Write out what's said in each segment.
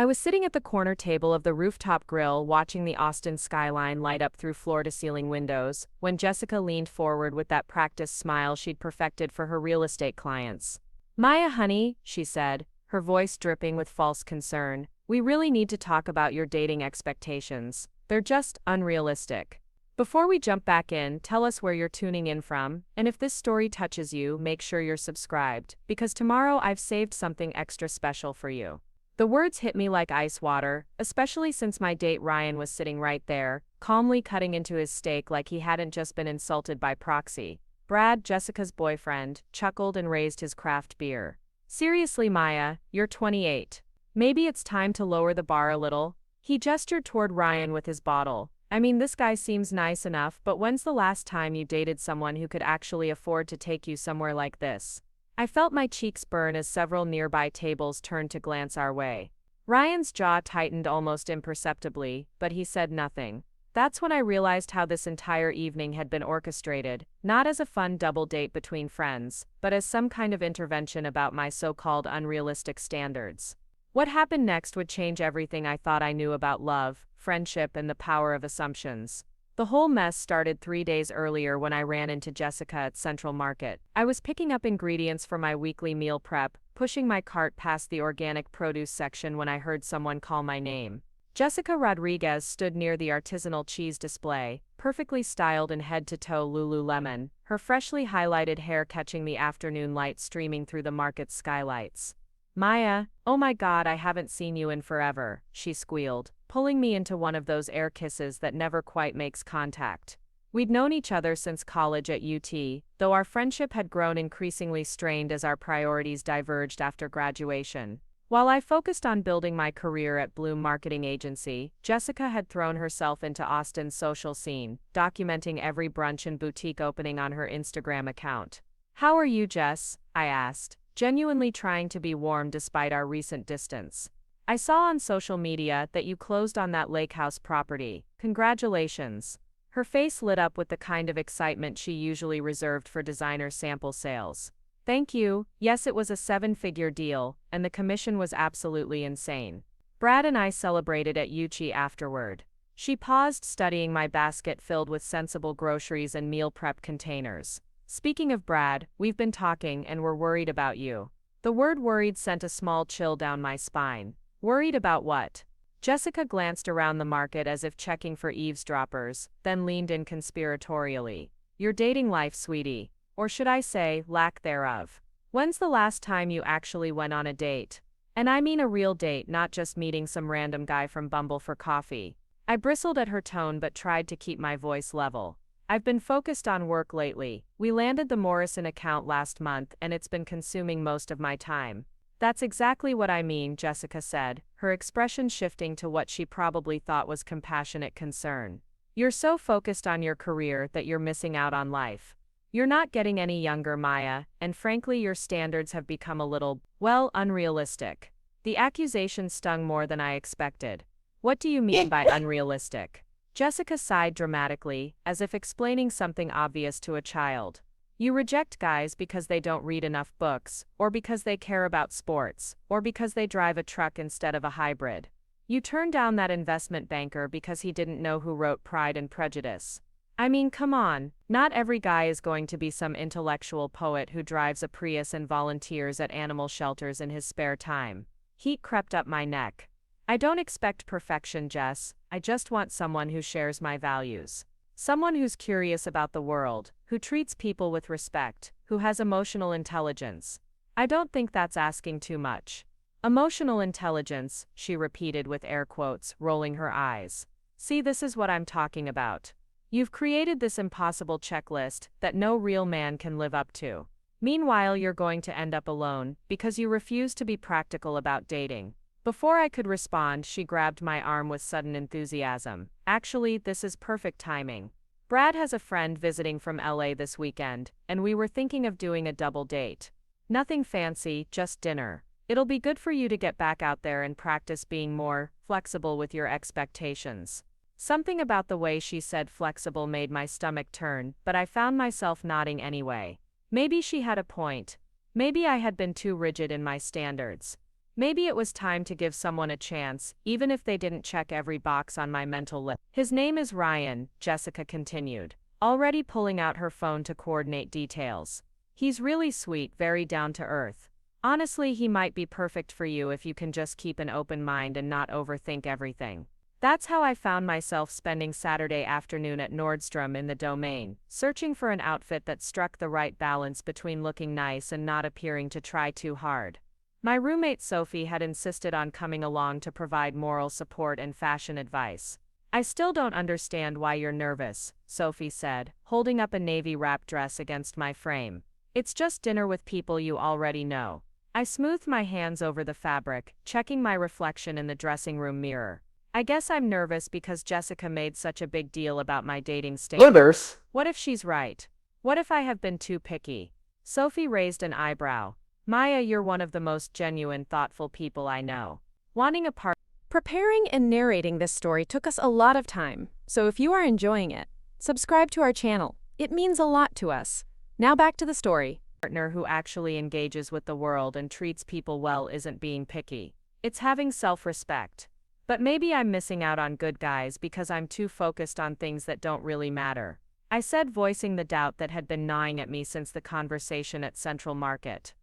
I was sitting at the corner table of the Rooftop Grill watching the Austin skyline light up through floor-to-ceiling windows, when Jessica leaned forward with that practiced smile she'd perfected for her real estate clients. "Maya, honey," she said, her voice dripping with false concern, "we really need to talk about your dating expectations. They're just unrealistic. Before we jump back in, tell us where you're tuning in from, and if this story touches you, make sure you're subscribed, because tomorrow I've saved something extra special for you." The words hit me like ice water, especially since my date Ryan was sitting right there, calmly cutting into his steak like he hadn't just been insulted by proxy. Brad, Jessica's boyfriend, chuckled and raised his craft beer. "Seriously, Maya, you're 28. Maybe it's time to lower the bar a little." He gestured toward Ryan with his bottle. "I mean, this guy seems nice enough, but when's the last time you dated someone who could actually afford to take you somewhere like this?" I felt my cheeks burn as several nearby tables turned to glance our way. Ryan's jaw tightened almost imperceptibly, but he said nothing. That's when I realized how this entire evening had been orchestrated, not as a fun double date between friends, but as some kind of intervention about my so-called unrealistic standards. What happened next would change everything I thought I knew about love, friendship, and the power of assumptions. The whole mess started 3 days earlier when I ran into Jessica at Central Market. I was picking up ingredients for my weekly meal prep, pushing my cart past the organic produce section when I heard someone call my name. Jessica Rodriguez stood near the artisanal cheese display, perfectly styled in head-to-toe Lululemon, her freshly highlighted hair catching the afternoon light streaming through the market's skylights. "Maya, oh my God, I haven't seen you in forever," she squealed, pulling me into one of those air kisses that never quite makes contact. We'd known each other since college at UT, though our friendship had grown increasingly strained as our priorities diverged after graduation. While I focused on building my career at Bloom Marketing Agency, Jessica had thrown herself into Austin's social scene, documenting every brunch and boutique opening on her Instagram account. "How are you, Jess?" I asked, genuinely trying to be warm despite our recent distance. "I saw on social media that you closed on that lake house property. Congratulations." Her face lit up with the kind of excitement she usually reserved for designer sample sales. "Thank you. Yes, it was a 7-figure deal, and the commission was absolutely insane. Brad and I celebrated at Uchi afterward." She paused, studying my basket filled with sensible groceries and meal prep containers. "Speaking of Brad, we've been talking and we're worried about you." The word worried sent a small chill down my spine. Worried about what? Jessica glanced around the market as if checking for eavesdroppers, then leaned in conspiratorially. "Your dating life, sweetie. Or should I say, lack thereof. When's the last time you actually went on a date? And I mean a real date, not just meeting some random guy from Bumble for coffee." I bristled at her tone but tried to keep my voice level. "I've been focused on work lately. We landed the Morrison account last month and it's been consuming most of my time." "That's exactly what I mean," Jessica said, her expression shifting to what she probably thought was compassionate concern. "You're so focused on your career that you're missing out on life. You're not getting any younger, Maya, and frankly your standards have become a little, well, unrealistic." The accusation stung more than I expected. "What do you mean by unrealistic?" Jessica sighed dramatically, as if explaining something obvious to a child. "You reject guys because they don't read enough books, or because they care about sports, or because they drive a truck instead of a hybrid. You turned down that investment banker because he didn't know who wrote Pride and Prejudice. I mean, come on, not every guy is going to be some intellectual poet who drives a Prius and volunteers at animal shelters in his spare time." Heat crept up my neck. "I don't expect perfection, Jess. I just want someone who shares my values. Someone who's curious about the world, who treats people with respect, who has emotional intelligence." I don't think that's asking too much. "Emotional intelligence," she repeated with air quotes, rolling her eyes. "See, this is what I'm talking about. You've created this impossible checklist that no real man can live up to. Meanwhile, you're going to end up alone because you refuse to be practical about dating." Before I could respond, she grabbed my arm with sudden enthusiasm. "Actually, this is perfect timing. Brad has a friend visiting from LA this weekend, and we were thinking of doing a double date. Nothing fancy, just dinner. It'll be good for you to get back out there and practice being more flexible with your expectations." Something about the way she said flexible made my stomach turn, but I found myself nodding anyway. Maybe she had a point. Maybe I had been too rigid in my standards. Maybe it was time to give someone a chance, even if they didn't check every box on my mental list. His name is Ryan, Jessica continued, already pulling out her phone to coordinate details. He's really sweet, very down to earth. Honestly, he might be perfect for you if you can just keep an open mind and not overthink everything. That's how I found myself spending Saturday afternoon at Nordstrom in the Domain, searching for an outfit that struck the right balance between looking nice and not appearing to try too hard. My roommate Sophie had insisted on coming along to provide moral support and fashion advice. I still don't understand why you're nervous, Sophie said, holding up a navy wrap dress against my frame. It's just dinner with people you already know. I smoothed my hands over the fabric, checking my reflection in the dressing room mirror. I guess I'm nervous because Jessica made such a big deal about my dating status. What if she's right? What if I have been too picky? Sophie raised an eyebrow. Maya, you're one of the most genuine, thoughtful people I know. Wanting a partner. Preparing and narrating this story took us a lot of time, so if you are enjoying it, subscribe to our channel. It means a lot to us. Now back to the story. Partner who actually engages with the world and treats people well isn't being picky. It's having self-respect. But maybe I'm missing out on good guys because I'm too focused on things that don't really matter. I said, voicing the doubt that had been gnawing at me since the conversation at Central Market.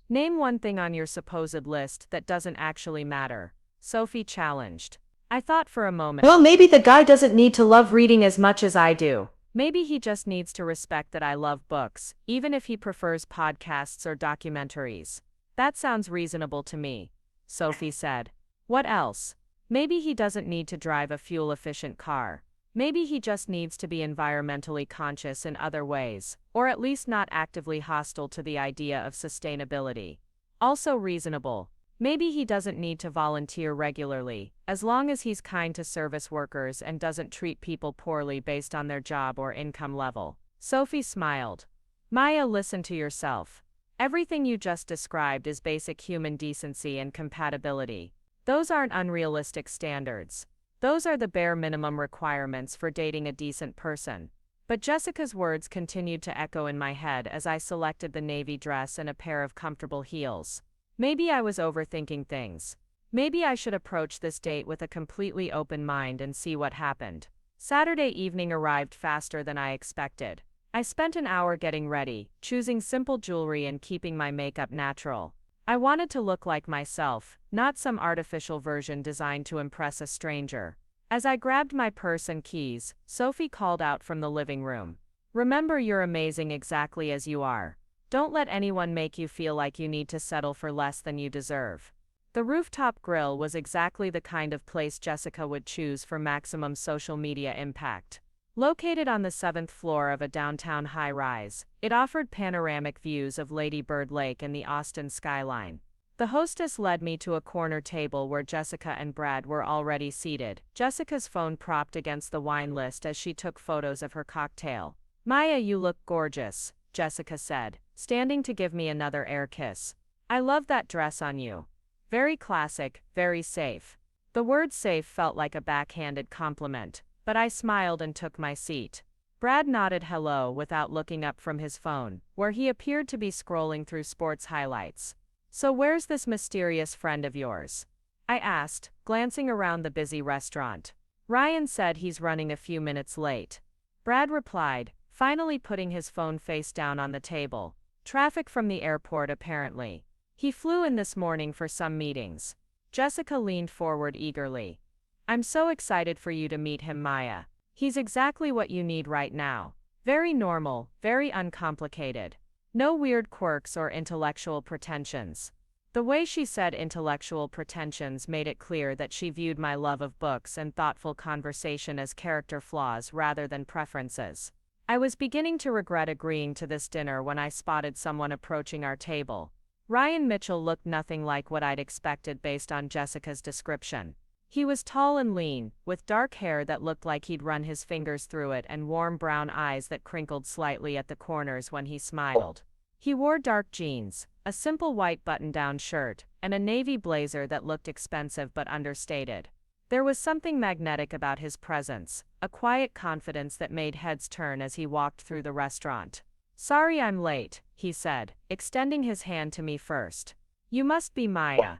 Name one thing on your supposed list that doesn't actually matter, Sophie challenged. I thought for a moment. Well, maybe the guy doesn't need to love reading as much as I do. Maybe he just needs to respect that I love books, even if he prefers podcasts or documentaries. That sounds reasonable to me, Sophie said. What else? Maybe he doesn't need to drive a fuel-efficient car. Maybe he just needs to be environmentally conscious in other ways, or at least not actively hostile to the idea of sustainability. Also reasonable. Maybe he doesn't need to volunteer regularly, as long as he's kind to service workers and doesn't treat people poorly based on their job or income level. Sophie smiled. Maya, listen to yourself. Everything you just described is basic human decency and compatibility. Those aren't unrealistic standards. Those are the bare minimum requirements for dating a decent person. But Jessica's words continued to echo in my head as I selected the navy dress and a pair of comfortable heels. Maybe I was overthinking things. Maybe I should approach this date with a completely open mind and see what happened. Saturday evening arrived faster than I expected. I spent an hour getting ready, choosing simple jewelry and keeping my makeup natural. I wanted to look like myself, not some artificial version designed to impress a stranger. As I grabbed my purse and keys, Sophie called out from the living room. Remember, you're amazing exactly as you are. Don't let anyone make you feel like you need to settle for less than you deserve. The Rooftop Grill was exactly the kind of place Jessica would choose for maximum social media impact. Located on the 7th floor of a downtown high-rise, it offered panoramic views of Lady Bird Lake and the Austin skyline. The hostess led me to a corner table where Jessica and Brad were already seated, Jessica's phone propped against the wine list as she took photos of her cocktail. Maya, you look gorgeous, Jessica said, standing to give me another air kiss. I love that dress on you. Very classic, very safe. The word safe felt like a backhanded compliment, but I smiled and took my seat. Brad nodded hello without looking up from his phone, where he appeared to be scrolling through sports highlights. So where's this mysterious friend of yours? I asked, glancing around the busy restaurant. Ryan said he's running a few minutes late. Brad replied, finally putting his phone face down on the table. Traffic from the airport apparently. He flew in this morning for some meetings. Jessica leaned forward eagerly. I'm so excited for you to meet him, Maya. He's exactly what you need right now. Very normal, very uncomplicated. No weird quirks or intellectual pretensions. The way she said intellectual pretensions made it clear that she viewed my love of books and thoughtful conversation as character flaws rather than preferences. I was beginning to regret agreeing to this dinner when I spotted someone approaching our table. Ryan Mitchell looked nothing like what I'd expected based on Jessica's description. He was tall and lean, with dark hair that looked like he'd run his fingers through it and warm brown eyes that crinkled slightly at the corners when he smiled. He wore dark jeans, a simple white button-down shirt, and a navy blazer that looked expensive but understated. There was something magnetic about his presence, a quiet confidence that made heads turn as he walked through the restaurant. Sorry I'm late, he said, extending his hand to me first. You must be Maya.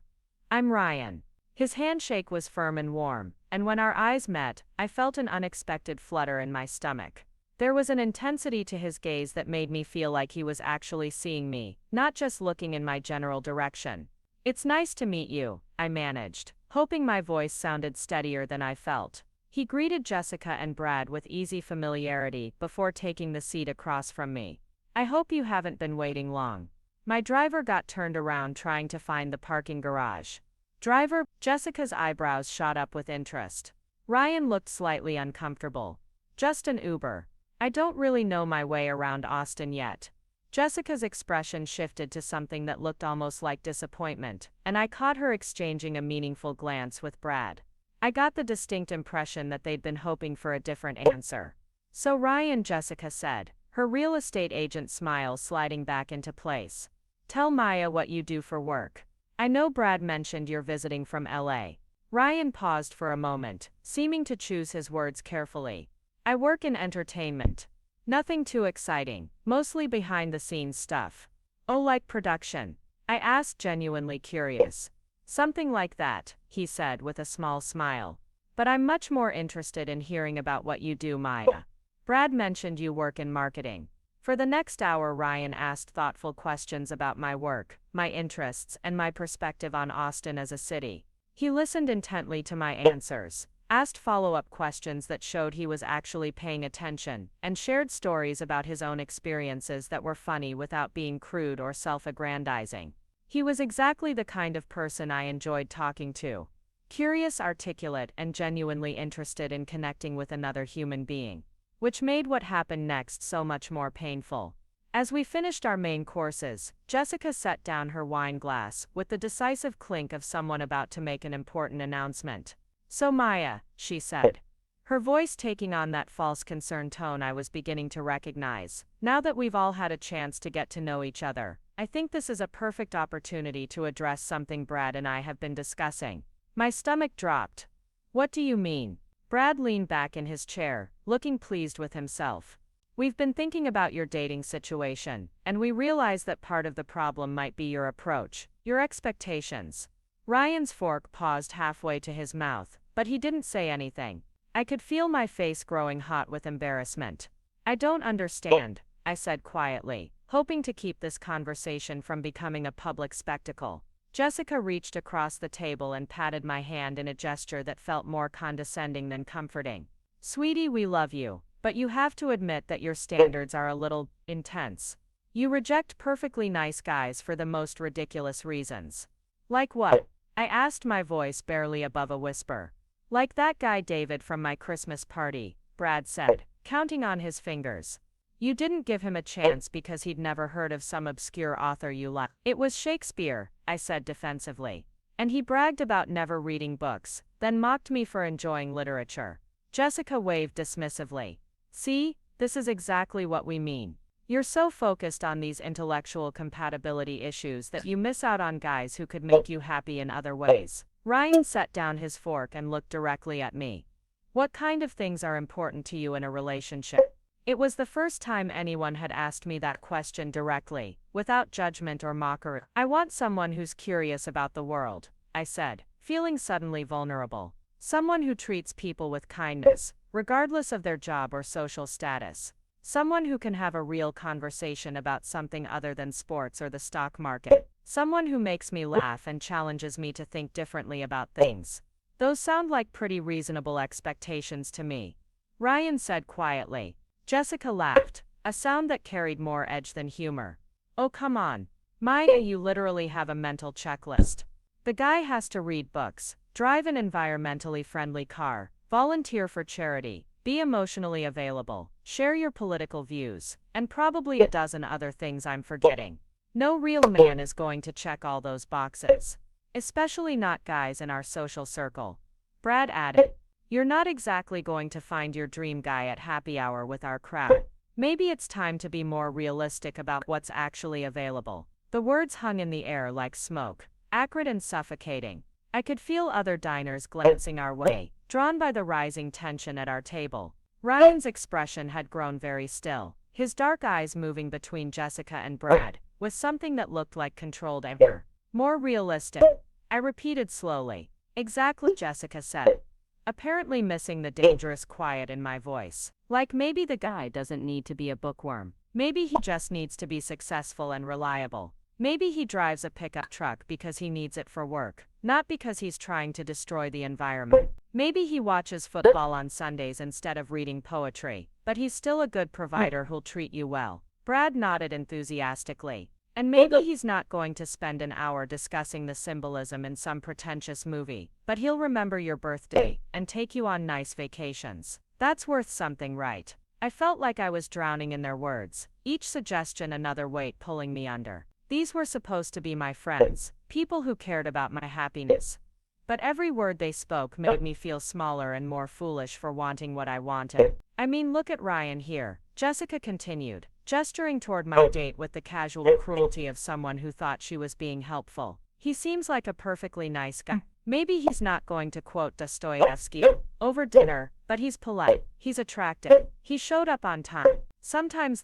I'm Ryan. His handshake was firm and warm, and when our eyes met, I felt an unexpected flutter in my stomach. There was an intensity to his gaze that made me feel like he was actually seeing me, not just looking in my general direction. It's nice to meet you, I managed, hoping my voice sounded steadier than I felt. He greeted Jessica and Brad with easy familiarity before taking the seat across from me. I hope you haven't been waiting long. My driver got turned around trying to find the parking garage. Driver, Jessica's eyebrows shot up with interest. Ryan looked slightly uncomfortable. Just an Uber. I don't really know my way around Austin yet. Jessica's expression shifted to something that looked almost like disappointment, and I caught her exchanging a meaningful glance with Brad. I got the distinct impression that they'd been hoping for a different answer. So Ryan, Jessica said, her real estate agent smile sliding back into place. Tell Maya what you do for work. I know Brad mentioned you're visiting from LA. Ryan paused for a moment, seeming to choose his words carefully. I work in entertainment. Nothing too exciting, mostly behind-the-scenes stuff. Oh, like production? I asked, genuinely curious. Something like that, he said with a small smile. But I'm much more interested in hearing about what you do, Maya. Brad mentioned you work in marketing. For the next hour, Ryan asked thoughtful questions about my work, my interests, and my perspective on Austin as a city. He listened intently to my answers, asked follow-up questions that showed he was actually paying attention, and shared stories about his own experiences that were funny without being crude or self-aggrandizing. He was exactly the kind of person I enjoyed talking to. Curious, articulate, and genuinely interested in connecting with another human being. Which made what happened next so much more painful. As we finished our main courses, Jessica set down her wine glass with the decisive clink of someone about to make an important announcement. So Maya, she said, her voice taking on that false concern tone I was beginning to recognize. Now that we've all had a chance to get to know each other, I think this is a perfect opportunity to address something Brad and I have been discussing. My stomach dropped. What do you mean? Brad leaned back in his chair, looking pleased with himself. We've been thinking about your dating situation, and we realize that part of the problem might be your approach, your expectations. Ryan's fork paused halfway to his mouth, but he didn't say anything. I could feel my face growing hot with embarrassment. I don't understand, I said quietly, hoping to keep this conversation from becoming a public spectacle. Jessica reached across the table and patted my hand in a gesture that felt more condescending than comforting. Sweetie, we love you, but you have to admit that your standards are a little intense. You reject perfectly nice guys for the most ridiculous reasons. Like what? I asked, my voice barely above a whisper. Like that guy David from my Christmas party, Brad said, counting on his fingers. You didn't give him a chance because he'd never heard of some obscure author you liked. It was Shakespeare, I said defensively. And he bragged about never reading books, then mocked me for enjoying literature. Jessica waved dismissively. See, this is exactly what we mean. You're so focused on these intellectual compatibility issues that you miss out on guys who could make you happy in other ways. Ryan set down his fork and looked directly at me. What kind of things are important to you in a relationship? It was the first time anyone had asked me that question directly, without judgment or mockery. I want someone who's curious about the world, I said, feeling suddenly vulnerable. Someone who treats people with kindness, regardless of their job or social status. Someone who can have a real conversation about something other than sports or the stock market. Someone who makes me laugh and challenges me to think differently about things. Those sound like pretty reasonable expectations to me, Ryan said quietly. Jessica laughed, a sound that carried more edge than humor. Oh, come on. Maya, you literally have a mental checklist. The guy has to read books, drive an environmentally friendly car, volunteer for charity, be emotionally available, share your political views, and probably a dozen other things I'm forgetting. No real man is going to check all those boxes. Especially not guys in our social circle. Brad added. You're not exactly going to find your dream guy at happy hour with our crowd. Maybe it's time to be more realistic about what's actually available. The words hung in the air like smoke, acrid and suffocating. I could feel other diners glancing our way, drawn by the rising tension at our table. Ryan's expression had grown very still, his dark eyes moving between Jessica and Brad, with something that looked like controlled anger. More realistic, I repeated slowly. Exactly, Jessica said, apparently missing the dangerous quiet in my voice. Like maybe the guy doesn't need to be a bookworm. Maybe he just needs to be successful and reliable. Maybe he drives a pickup truck because he needs it for work, not because he's trying to destroy the environment. Maybe he watches football on Sundays instead of reading poetry, but he's still a good provider who'll treat you well. Brad nodded enthusiastically. And maybe he's not going to spend an hour discussing the symbolism in some pretentious movie, but he'll remember your birthday and take you on nice vacations. That's worth something, right? I felt like I was drowning in their words, each suggestion another weight pulling me under. These were supposed to be my friends, people who cared about my happiness. But every word they spoke made me feel smaller and more foolish for wanting what I wanted. I mean, look at Ryan here, Jessica continued, gesturing toward my date with the casual cruelty of someone who thought she was being helpful. He seems like a perfectly nice guy. Maybe he's not going to quote Dostoevsky over dinner, but he's polite, he's attractive, he showed up on time. Sometimes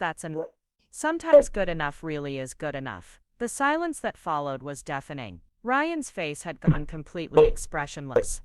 sometimes good enough really is good enough. The silence that followed was deafening. Ryan's face had gone completely expressionless.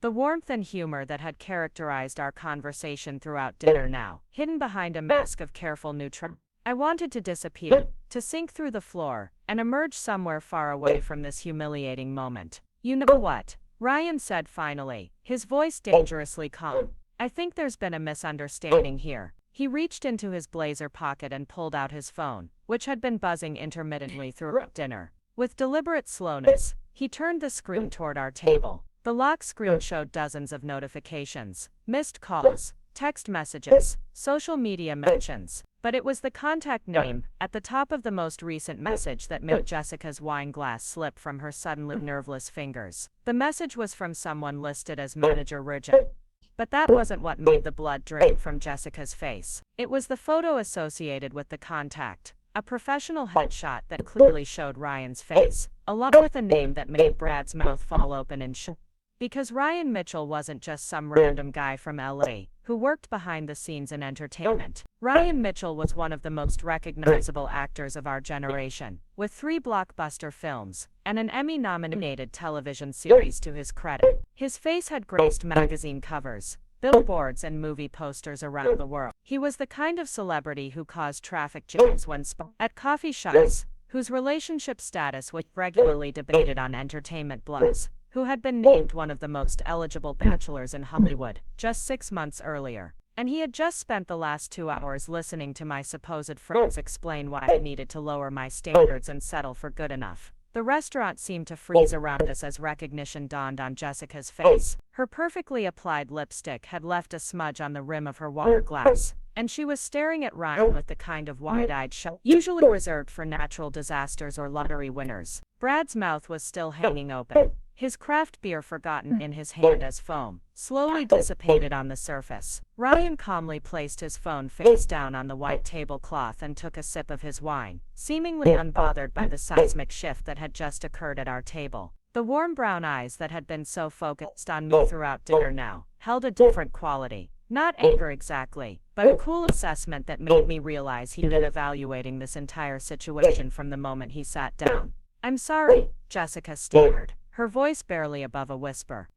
The warmth and humor that had characterized our conversation throughout dinner now, hidden behind a mask of careful neutrality. I wanted to disappear, to sink through the floor, and emerge somewhere far away from this humiliating moment. You know what? Ryan said finally, his voice dangerously calm. I think there's been a misunderstanding here. He reached into his blazer pocket and pulled out his phone, which had been buzzing intermittently throughout dinner. With deliberate slowness, he turned the screen toward our table. The lock screen showed dozens of notifications, missed calls, text messages, social media mentions. But it was the contact name at the top of the most recent message that made Jessica's wine glass slip from her suddenly nerveless fingers. The message was from someone listed as Manager Ridget. But that wasn't what made the blood drain from Jessica's face. It was the photo associated with the contact, a professional headshot that clearly showed Ryan's face, along with a name that made Brad's mouth fall open in shock. Because Ryan Mitchell wasn't just some random guy from LA who worked behind the scenes in entertainment. Ryan Mitchell was one of the most recognizable actors of our generation, with 3 blockbuster films and an Emmy-nominated television series to his credit. His face had graced magazine covers, billboards, and movie posters around the world. He was the kind of celebrity who caused traffic jams when at coffee shops, whose relationship status was regularly debated on entertainment blogs, who had been named one of the most eligible bachelors in Hollywood just 6 months earlier. And he had just spent the last 2 hours listening to my supposed friends explain why I needed to lower my standards and settle for good enough. The restaurant seemed to freeze around us as recognition dawned on Jessica's face. Her perfectly applied lipstick had left a smudge on the rim of her water glass, and she was staring at Ryan with the kind of wide-eyed show usually reserved for natural disasters or lottery winners. Brad's mouth was still hanging open, his craft beer forgotten in his hand as foam slowly dissipated on the surface. Ryan calmly placed his phone face down on the white tablecloth and took a sip of his wine, seemingly unbothered by the seismic shift that had just occurred at our table. The warm brown eyes that had been so focused on me throughout dinner now held a different quality. Not anger exactly, but a cool assessment that made me realize he'd been evaluating this entire situation from the moment he sat down. I'm sorry, Jessica stammered, her voice barely above a whisper.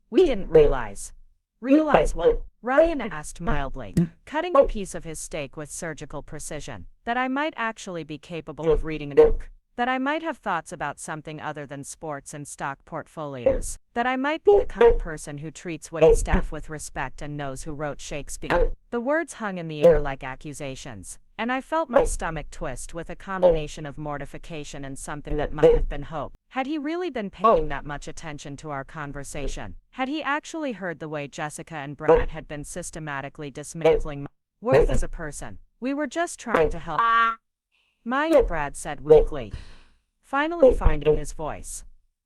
We didn't realize. Realize what? Ryan asked mildly, cutting a piece of his steak with surgical precision. That I might actually be capable of reading a book. That I might have thoughts about something other than sports and stock portfolios. That I might be the kind of person who treats waitstaff with respect and knows who wrote Shakespeare. The words hung in the air like accusations, and I felt my stomach twist with a combination of mortification and something that might have been hope. Had he really been paying that much attention to our conversation? Had he actually heard the way Jessica and Brad had been systematically dismantling my worth as a person? We were just trying to help. Maya, Brad said weakly, finally finding his voice.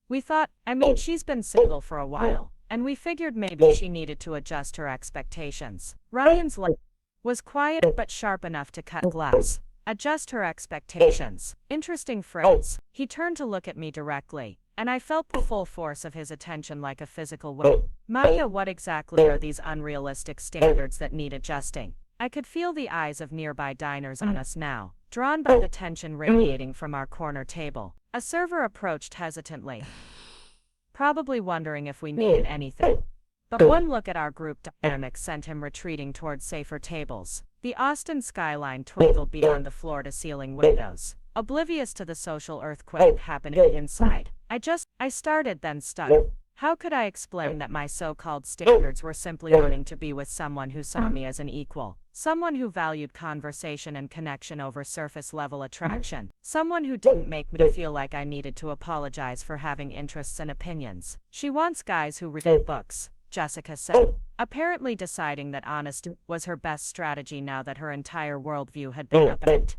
We thought, she's been single for a while, and we figured maybe she needed to adjust her expectations. Ryan's light was quiet but sharp enough to cut glass. Adjust her expectations. Interesting phrase. He turned to look at me directly, and I felt the full force of his attention like a physical weight. Maya, what exactly are these unrealistic standards that need adjusting? I could feel the eyes of nearby diners on us now, drawn by the tension radiating from our corner table. A server approached hesitantly, probably wondering if we needed anything. But one look at our group dynamic sent him retreating towards safer tables. The Austin skyline twinkled beyond the floor-to-ceiling windows, oblivious to the social earthquake happening inside. I started, then stuck. How could I explain that my so-called standards were simply wanting to be with someone who saw me as an equal? Someone who valued conversation and connection over surface-level attraction. Someone who didn't make me feel like I needed to apologize for having interests and opinions. She wants guys who read books, Jessica said, apparently deciding that honesty was her best strategy now that her entire worldview had been upended.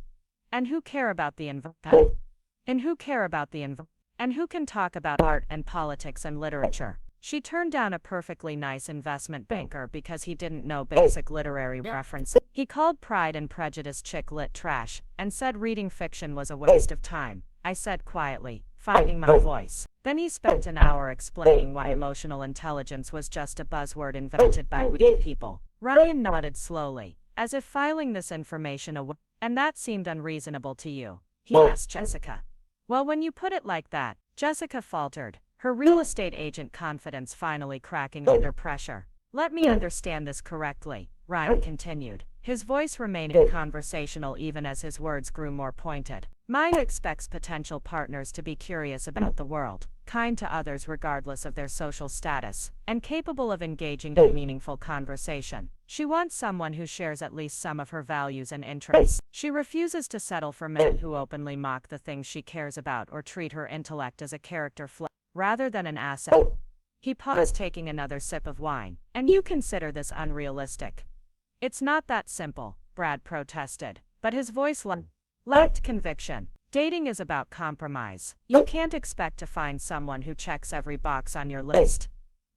And who care about the environment? And who can talk about art and politics and literature? She turned down a perfectly nice investment banker because he didn't know basic literary references. He called Pride and Prejudice chick lit trash, and said reading fiction was a waste of time. I said quietly, finding my voice. Then he spent an hour explaining why emotional intelligence was just a buzzword invented by weak people. Ryan nodded slowly, as if filing this information away. And that seemed unreasonable to you? He asked Jessica. Well, when you put it like that, Jessica faltered, her real estate agent confidence finally cracking under pressure. Let me understand this correctly, Ryan continued. His voice remained conversational even as his words grew more pointed. Maya expects potential partners to be curious about the world, kind to others regardless of their social status, and capable of engaging in meaningful conversation. She wants someone who shares at least some of her values and interests. She refuses to settle for men who openly mock the things she cares about or treat her intellect as a character flaw rather than an asset. He paused, taking another sip of wine. And you consider this unrealistic? It's not that simple, Brad protested, but his voice lacked conviction. Dating is about compromise. You can't expect to find someone who checks every box on your list.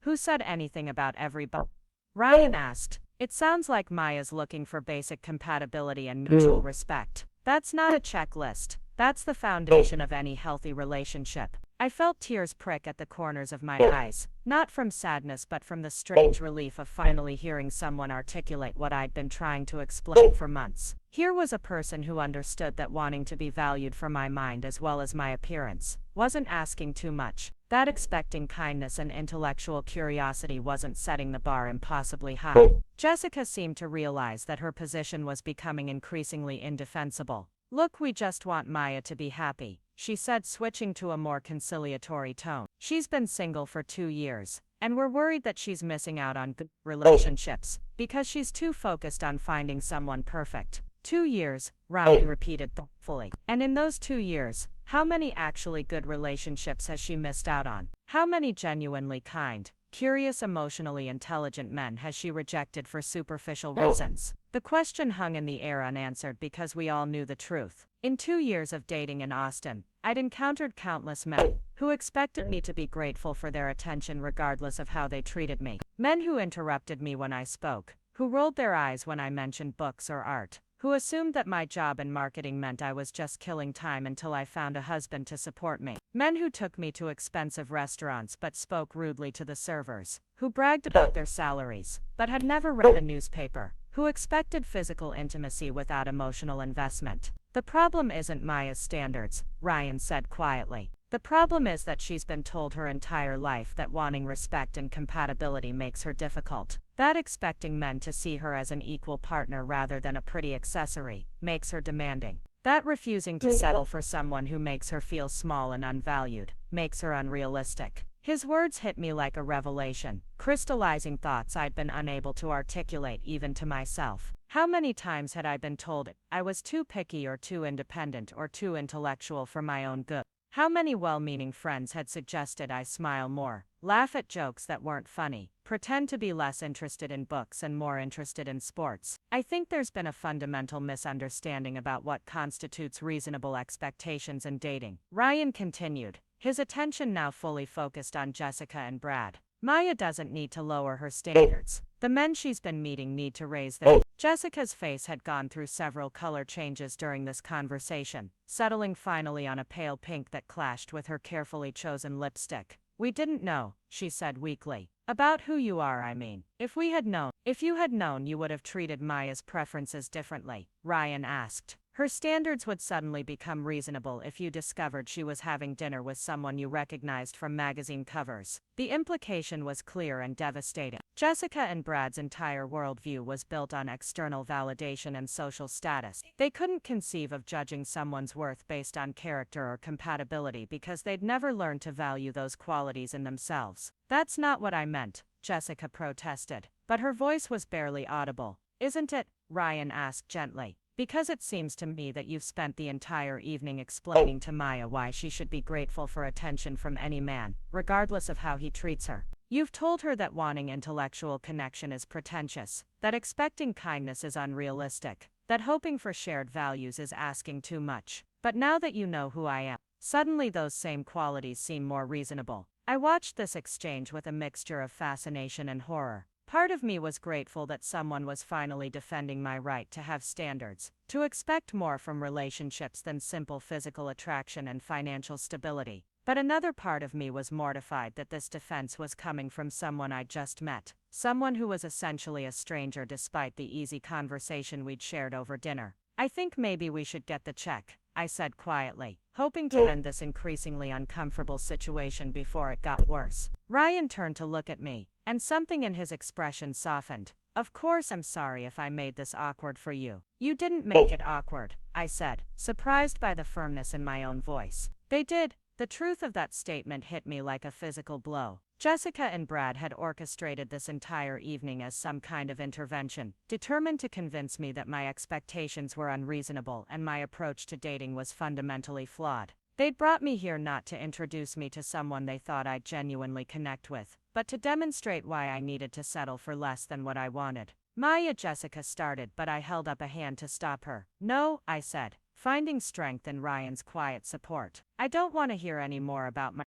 Who said anything about every box? Ryan asked. It sounds like Maya's looking for basic compatibility and mutual respect. That's not a checklist. That's the foundation of any healthy relationship. I felt tears prick at the corners of my eyes, not from sadness but from the strange relief of finally hearing someone articulate what I'd been trying to explain for months. Here was a person who understood that wanting to be valued for my mind as well as my appearance wasn't asking too much, that expecting kindness and intellectual curiosity wasn't setting the bar impossibly high. Jessica seemed to realize that her position was becoming increasingly indefensible. Look, we just want Maya to be happy, she said, switching to a more conciliatory tone. She's been single for 2 years, and we're worried that she's missing out on good relationships because she's too focused on finding someone perfect. 2 years, Ryan repeated thoughtfully. And in those 2 years, how many actually good relationships has she missed out on? How many genuinely kind, curious, emotionally intelligent men has she rejected for superficial reasons? The question hung in the air unanswered because we all knew the truth. In 2 years of dating in Austin, I'd encountered countless men who expected me to be grateful for their attention regardless of how they treated me. Men who interrupted me when I spoke, who rolled their eyes when I mentioned books or art, who assumed that my job in marketing meant I was just killing time until I found a husband to support me. Men who took me to expensive restaurants but spoke rudely to the servers, who bragged about their salaries, but had never read a newspaper, who expected physical intimacy without emotional investment. The problem isn't Maya's standards, Ryan said quietly. The problem is that she's been told her entire life that wanting respect and compatibility makes her difficult. That expecting men to see her as an equal partner rather than a pretty accessory makes her demanding. That refusing to settle for someone who makes her feel small and unvalued makes her unrealistic. His words hit me like a revelation, crystallizing thoughts I'd been unable to articulate even to myself. How many times had I been told I was too picky or too independent or too intellectual for my own good? How many well-meaning friends had suggested I smile more, laugh at jokes that weren't funny, pretend to be less interested in books and more interested in sports? I think there's been a fundamental misunderstanding about what constitutes reasonable expectations in dating, Ryan continued, his attention now fully focused on Jessica and Brad. Maya doesn't need to lower her standards. The men she's been meeting need to raise them. Jessica's face had gone through several color changes during this conversation, settling finally on a pale pink that clashed with her carefully chosen lipstick. We didn't know, she said weakly. About who you are, I mean. If you had known, you would have treated Maya's preferences differently, Ryan asked. Her standards would suddenly become reasonable if you discovered she was having dinner with someone you recognized from magazine covers. The implication was clear and devastating. Jessica and Brad's entire worldview was built on external validation and social status. They couldn't conceive of judging someone's worth based on character or compatibility because they'd never learned to value those qualities in themselves. "That's not what I meant," Jessica protested, but her voice was barely audible. "Isn't it?" Ryan asked gently. "Because it seems to me that you've spent the entire evening explaining to Maya why she should be grateful for attention from any man, regardless of how he treats her. You've told her that wanting intellectual connection is pretentious, that expecting kindness is unrealistic, that hoping for shared values is asking too much. But now that you know who I am, suddenly those same qualities seem more reasonable." I watched this exchange with a mixture of fascination and horror. Part of me was grateful that someone was finally defending my right to have standards, to expect more from relationships than simple physical attraction and financial stability. But another part of me was mortified that this defense was coming from someone I'd just met, someone who was essentially a stranger despite the easy conversation we'd shared over dinner. "I think maybe we should get the check," I said quietly, hoping to end this increasingly uncomfortable situation before it got worse. Ryan turned to look at me, and something in his expression softened. "Of course I'm sorry if I made this awkward for you." "You didn't make it awkward," I said, surprised by the firmness in my own voice. "They did." The truth of that statement hit me like a physical blow. Jessica and Brad had orchestrated this entire evening as some kind of intervention, determined to convince me that my expectations were unreasonable and my approach to dating was fundamentally flawed. They'd brought me here not to introduce me to someone they thought I'd genuinely connect with, but to demonstrate why I needed to settle for less than what I wanted. "Maya," Jessica started, but I held up a hand to stop her. "No," I said, finding strength in Ryan's quiet support. "I don't want to hear any more about my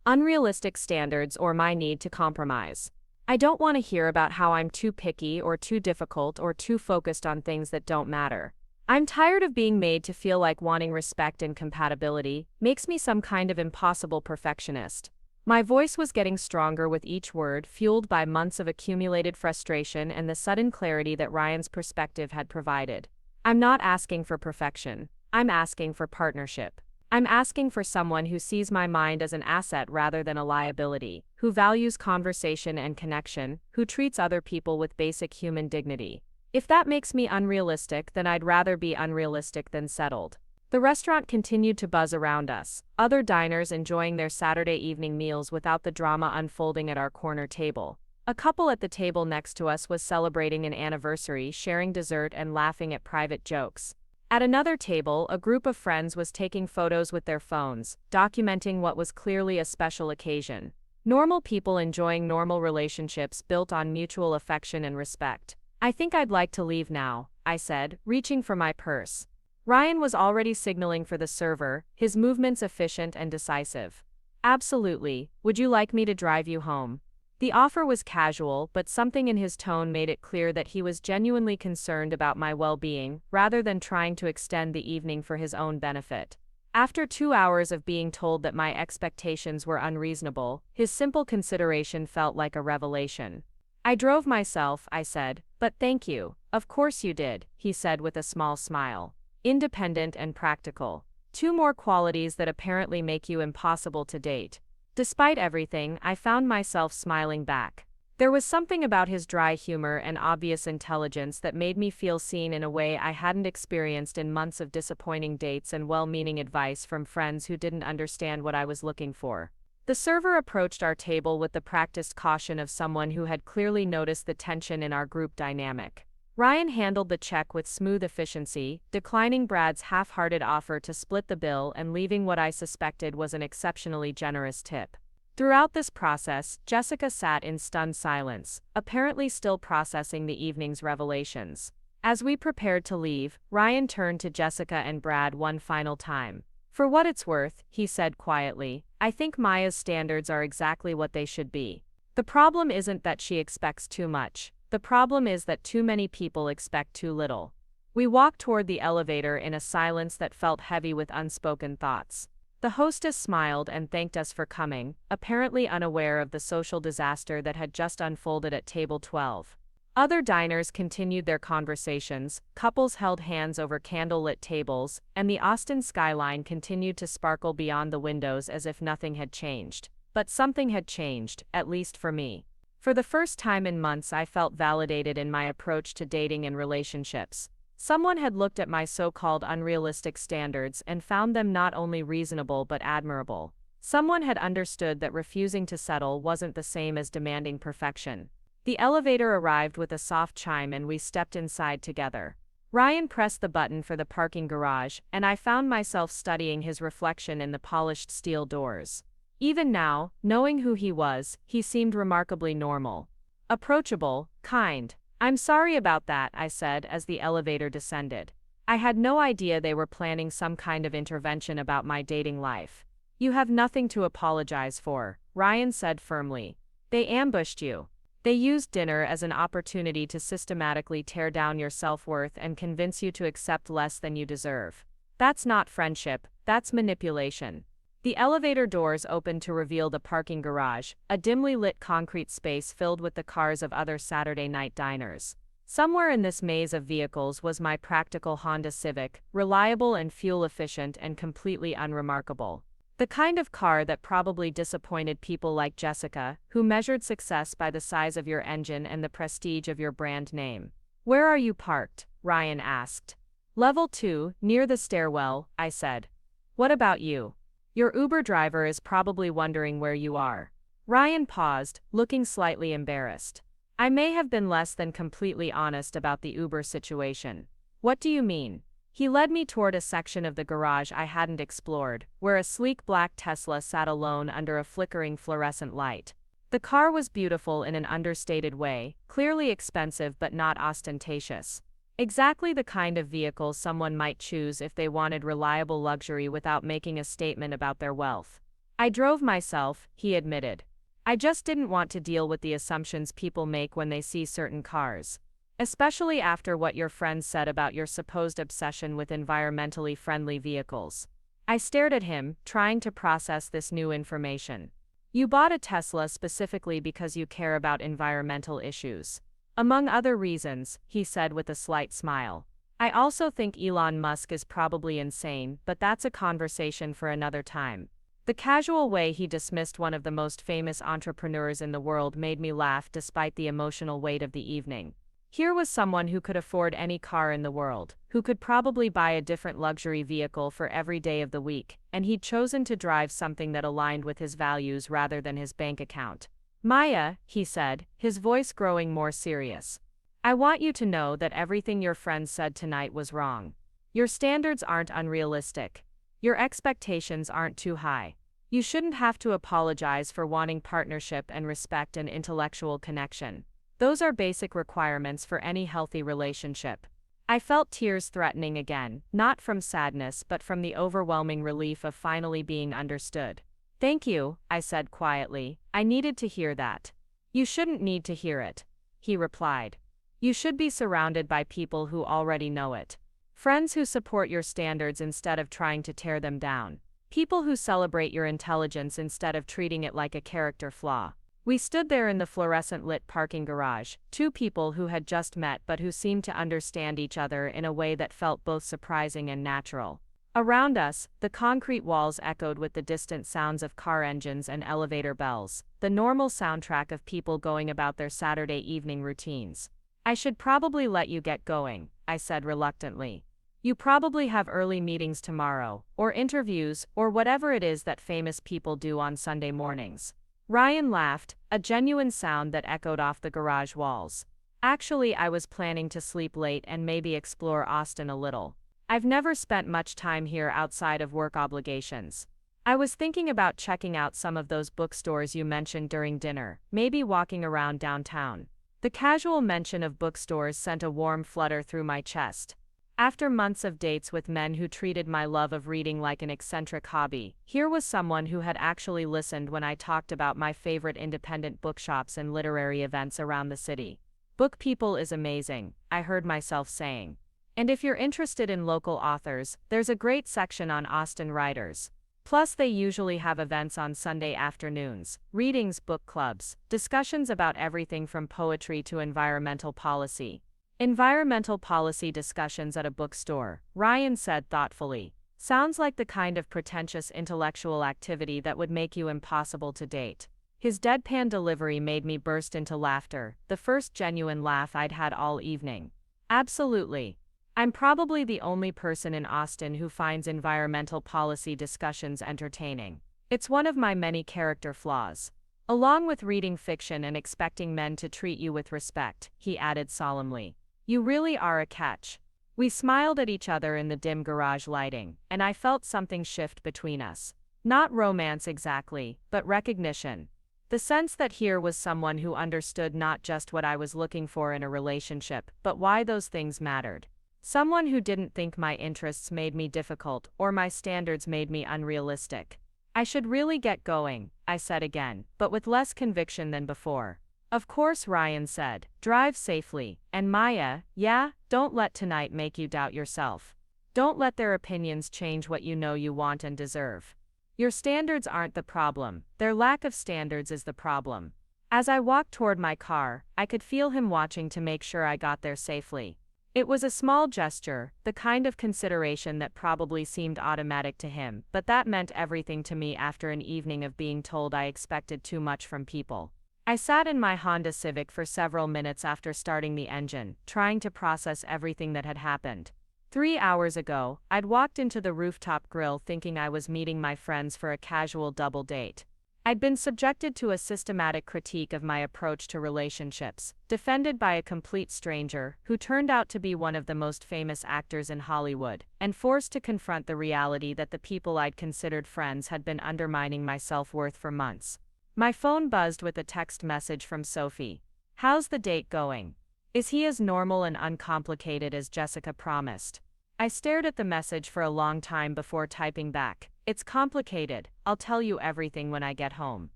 unrealistic standards or my need to compromise. I don't want to hear about how I'm too picky or too difficult or too focused on things that don't matter. I'm tired of being made to feel like wanting respect and compatibility makes me some kind of impossible perfectionist." My voice was getting stronger with each word, fueled by months of accumulated frustration and the sudden clarity that Ryan's perspective had provided. "I'm not asking for perfection. I'm asking for partnership. I'm asking for someone who sees my mind as an asset rather than a liability, who values conversation and connection, who treats other people with basic human dignity. If that makes me unrealistic, then I'd rather be unrealistic than settled." The restaurant continued to buzz around us, other diners enjoying their Saturday evening meals without the drama unfolding at our corner table. A couple at the table next to us was celebrating an anniversary, sharing dessert and laughing at private jokes. At another table, a group of friends was taking photos with their phones, documenting what was clearly a special occasion. Normal people enjoying normal relationships built on mutual affection and respect. "I think I'd like to leave now," I said, reaching for my purse. Ryan was already signaling for the server, his movements efficient and decisive. "Absolutely. Would you like me to drive you home?" The offer was casual, but something in his tone made it clear that he was genuinely concerned about my well-being, rather than trying to extend the evening for his own benefit. After 2 hours of being told that my expectations were unreasonable, his simple consideration felt like a revelation. "I drove myself," I said, "but thank you." "Of course you did," he said with a small smile. "Independent and practical. 2 more qualities that apparently make you impossible to date." Despite everything, I found myself smiling back. There was something about his dry humor and obvious intelligence that made me feel seen in a way I hadn't experienced in months of disappointing dates and well-meaning advice from friends who didn't understand what I was looking for. The server approached our table with the practiced caution of someone who had clearly noticed the tension in our group dynamic. Ryan handled the check with smooth efficiency, declining Brad's half-hearted offer to split the bill and leaving what I suspected was an exceptionally generous tip. Throughout this process, Jessica sat in stunned silence, apparently still processing the evening's revelations. As we prepared to leave, Ryan turned to Jessica and Brad one final time. "For what it's worth," he said quietly, "I think Maya's standards are exactly what they should be. The problem isn't that she expects too much. The problem is that too many people expect too little." We walked toward the elevator in a silence that felt heavy with unspoken thoughts. The hostess smiled and thanked us for coming, apparently unaware of the social disaster that had just unfolded at table 12. Other diners continued their conversations, couples held hands over candlelit tables, and the Austin skyline continued to sparkle beyond the windows as if nothing had changed. But something had changed, at least for me. For the first time in months, I felt validated in my approach to dating and relationships. Someone had looked at my so-called unrealistic standards and found them not only reasonable but admirable. Someone had understood that refusing to settle wasn't the same as demanding perfection. The elevator arrived with a soft chime and we stepped inside together. Ryan pressed the button for the parking garage, and I found myself studying his reflection in the polished steel doors. Even now, knowing who he was, he seemed remarkably normal. Approachable, kind. "I'm sorry about that," I said as the elevator descended. I had no idea they were planning some kind of intervention about my dating life. "You have nothing to apologize for," Ryan said firmly. "They ambushed you. They used dinner as an opportunity to systematically tear down your self-worth and convince you to accept less than you deserve. That's not friendship, that's manipulation." The elevator doors opened to reveal the parking garage, a dimly lit concrete space filled with the cars of other Saturday night diners. Somewhere in this maze of vehicles was my practical Honda Civic, reliable and fuel-efficient and completely unremarkable. The kind of car that probably disappointed people like Jessica, who measured success by the size of your engine and the prestige of your brand name. "Where are you parked?" Ryan asked. "Level 2, near the stairwell," I said. "What about you? Your Uber driver is probably wondering where you are." Ryan paused, looking slightly embarrassed. I may have been less than completely honest about the Uber situation. "What do you mean?" He led me toward a section of the garage I hadn't explored, where a sleek black Tesla sat alone under a flickering fluorescent light. The car was beautiful in an understated way, clearly expensive but not ostentatious. Exactly the kind of vehicle someone might choose if they wanted reliable luxury without making a statement about their wealth. "I drove myself," he admitted. "I just didn't want to deal with the assumptions people make when they see certain cars. Especially after what your friends said about your supposed obsession with environmentally friendly vehicles." I stared at him, trying to process this new information. "You bought a Tesla specifically because you care about environmental issues." "Among other reasons," he said with a slight smile. "I also think Elon Musk is probably insane, but that's a conversation for another time." The casual way he dismissed one of the most famous entrepreneurs in the world made me laugh despite the emotional weight of the evening. Here was someone who could afford any car in the world, who could probably buy a different luxury vehicle for every day of the week, and he'd chosen to drive something that aligned with his values rather than his bank account. "Maya," he said, his voice growing more serious, "I want you to know that everything your friends said tonight was wrong. Your standards aren't unrealistic. Your expectations aren't too high. You shouldn't have to apologize for wanting partnership and respect and intellectual connection. Those are basic requirements for any healthy relationship." I felt tears threatening again, not from sadness but from the overwhelming relief of finally being understood. "Thank you," I said quietly. "I needed to hear that." "You shouldn't need to hear it," he replied. "You should be surrounded by people who already know it. Friends who support your standards instead of trying to tear them down. People who celebrate your intelligence instead of treating it like a character flaw." We stood there in the fluorescent-lit parking garage, two people who had just met but who seemed to understand each other in a way that felt both surprising and natural. Around us, the concrete walls echoed with the distant sounds of car engines and elevator bells, the normal soundtrack of people going about their Saturday evening routines. "I should probably let you get going," I said reluctantly. "You probably have early meetings tomorrow, or interviews, or whatever it is that famous people do on Sunday mornings." Ryan laughed, a genuine sound that echoed off the garage walls. "Actually, I was planning to sleep late and maybe explore Austin a little. I've never spent much time here outside of work obligations. I was thinking about checking out some of those bookstores you mentioned during dinner, maybe walking around downtown." The casual mention of bookstores sent a warm flutter through my chest. After months of dates with men who treated my love of reading like an eccentric hobby, here was someone who had actually listened when I talked about my favorite independent bookshops and literary events around the city. "Book People is amazing," I heard myself saying. "And if you're interested in local authors, there's a great section on Austin writers." Plus, they usually have events on Sunday afternoons, readings, book clubs, discussions about everything from poetry to environmental policy. Environmental policy discussions at a bookstore, Ryan said thoughtfully. Sounds like the kind of pretentious intellectual activity that would make you impossible to date. His deadpan delivery made me burst into laughter, the first genuine laugh I'd had all evening. Absolutely. I'm probably the only person in Austin who finds environmental policy discussions entertaining. It's one of my many character flaws. Along with reading fiction and expecting men to treat you with respect, he added solemnly. You really are a catch. We smiled at each other in the dim garage lighting, and I felt something shift between us. Not romance exactly, but recognition. The sense that here was someone who understood not just what I was looking for in a relationship, but why those things mattered. Someone who didn't think my interests made me difficult or my standards made me unrealistic. I should really get going, I said again, but with less conviction than before. Of course, Ryan said. Drive safely. And Maya, yeah, don't let tonight make you doubt yourself. Don't let their opinions change what you know you want and deserve. Your standards aren't the problem, their lack of standards is the problem. As I walked toward my car, I could feel him watching to make sure I got there safely. It was a small gesture, the kind of consideration that probably seemed automatic to him, but that meant everything to me after an evening of being told I expected too much from people. I sat in my Honda Civic for several minutes after starting the engine, trying to process everything that had happened. 3 hours ago, I'd walked into the Rooftop Grill thinking I was meeting my friends for a casual double date. I'd been subjected to a systematic critique of my approach to relationships, defended by a complete stranger who turned out to be one of the most famous actors in Hollywood, and forced to confront the reality that the people I'd considered friends had been undermining my self-worth for months. My phone buzzed with a text message from Sophie. How's the date going? Is he as normal and uncomplicated as Jessica promised? I stared at the message for a long time before typing back. It's complicated, I'll tell you everything when I get home.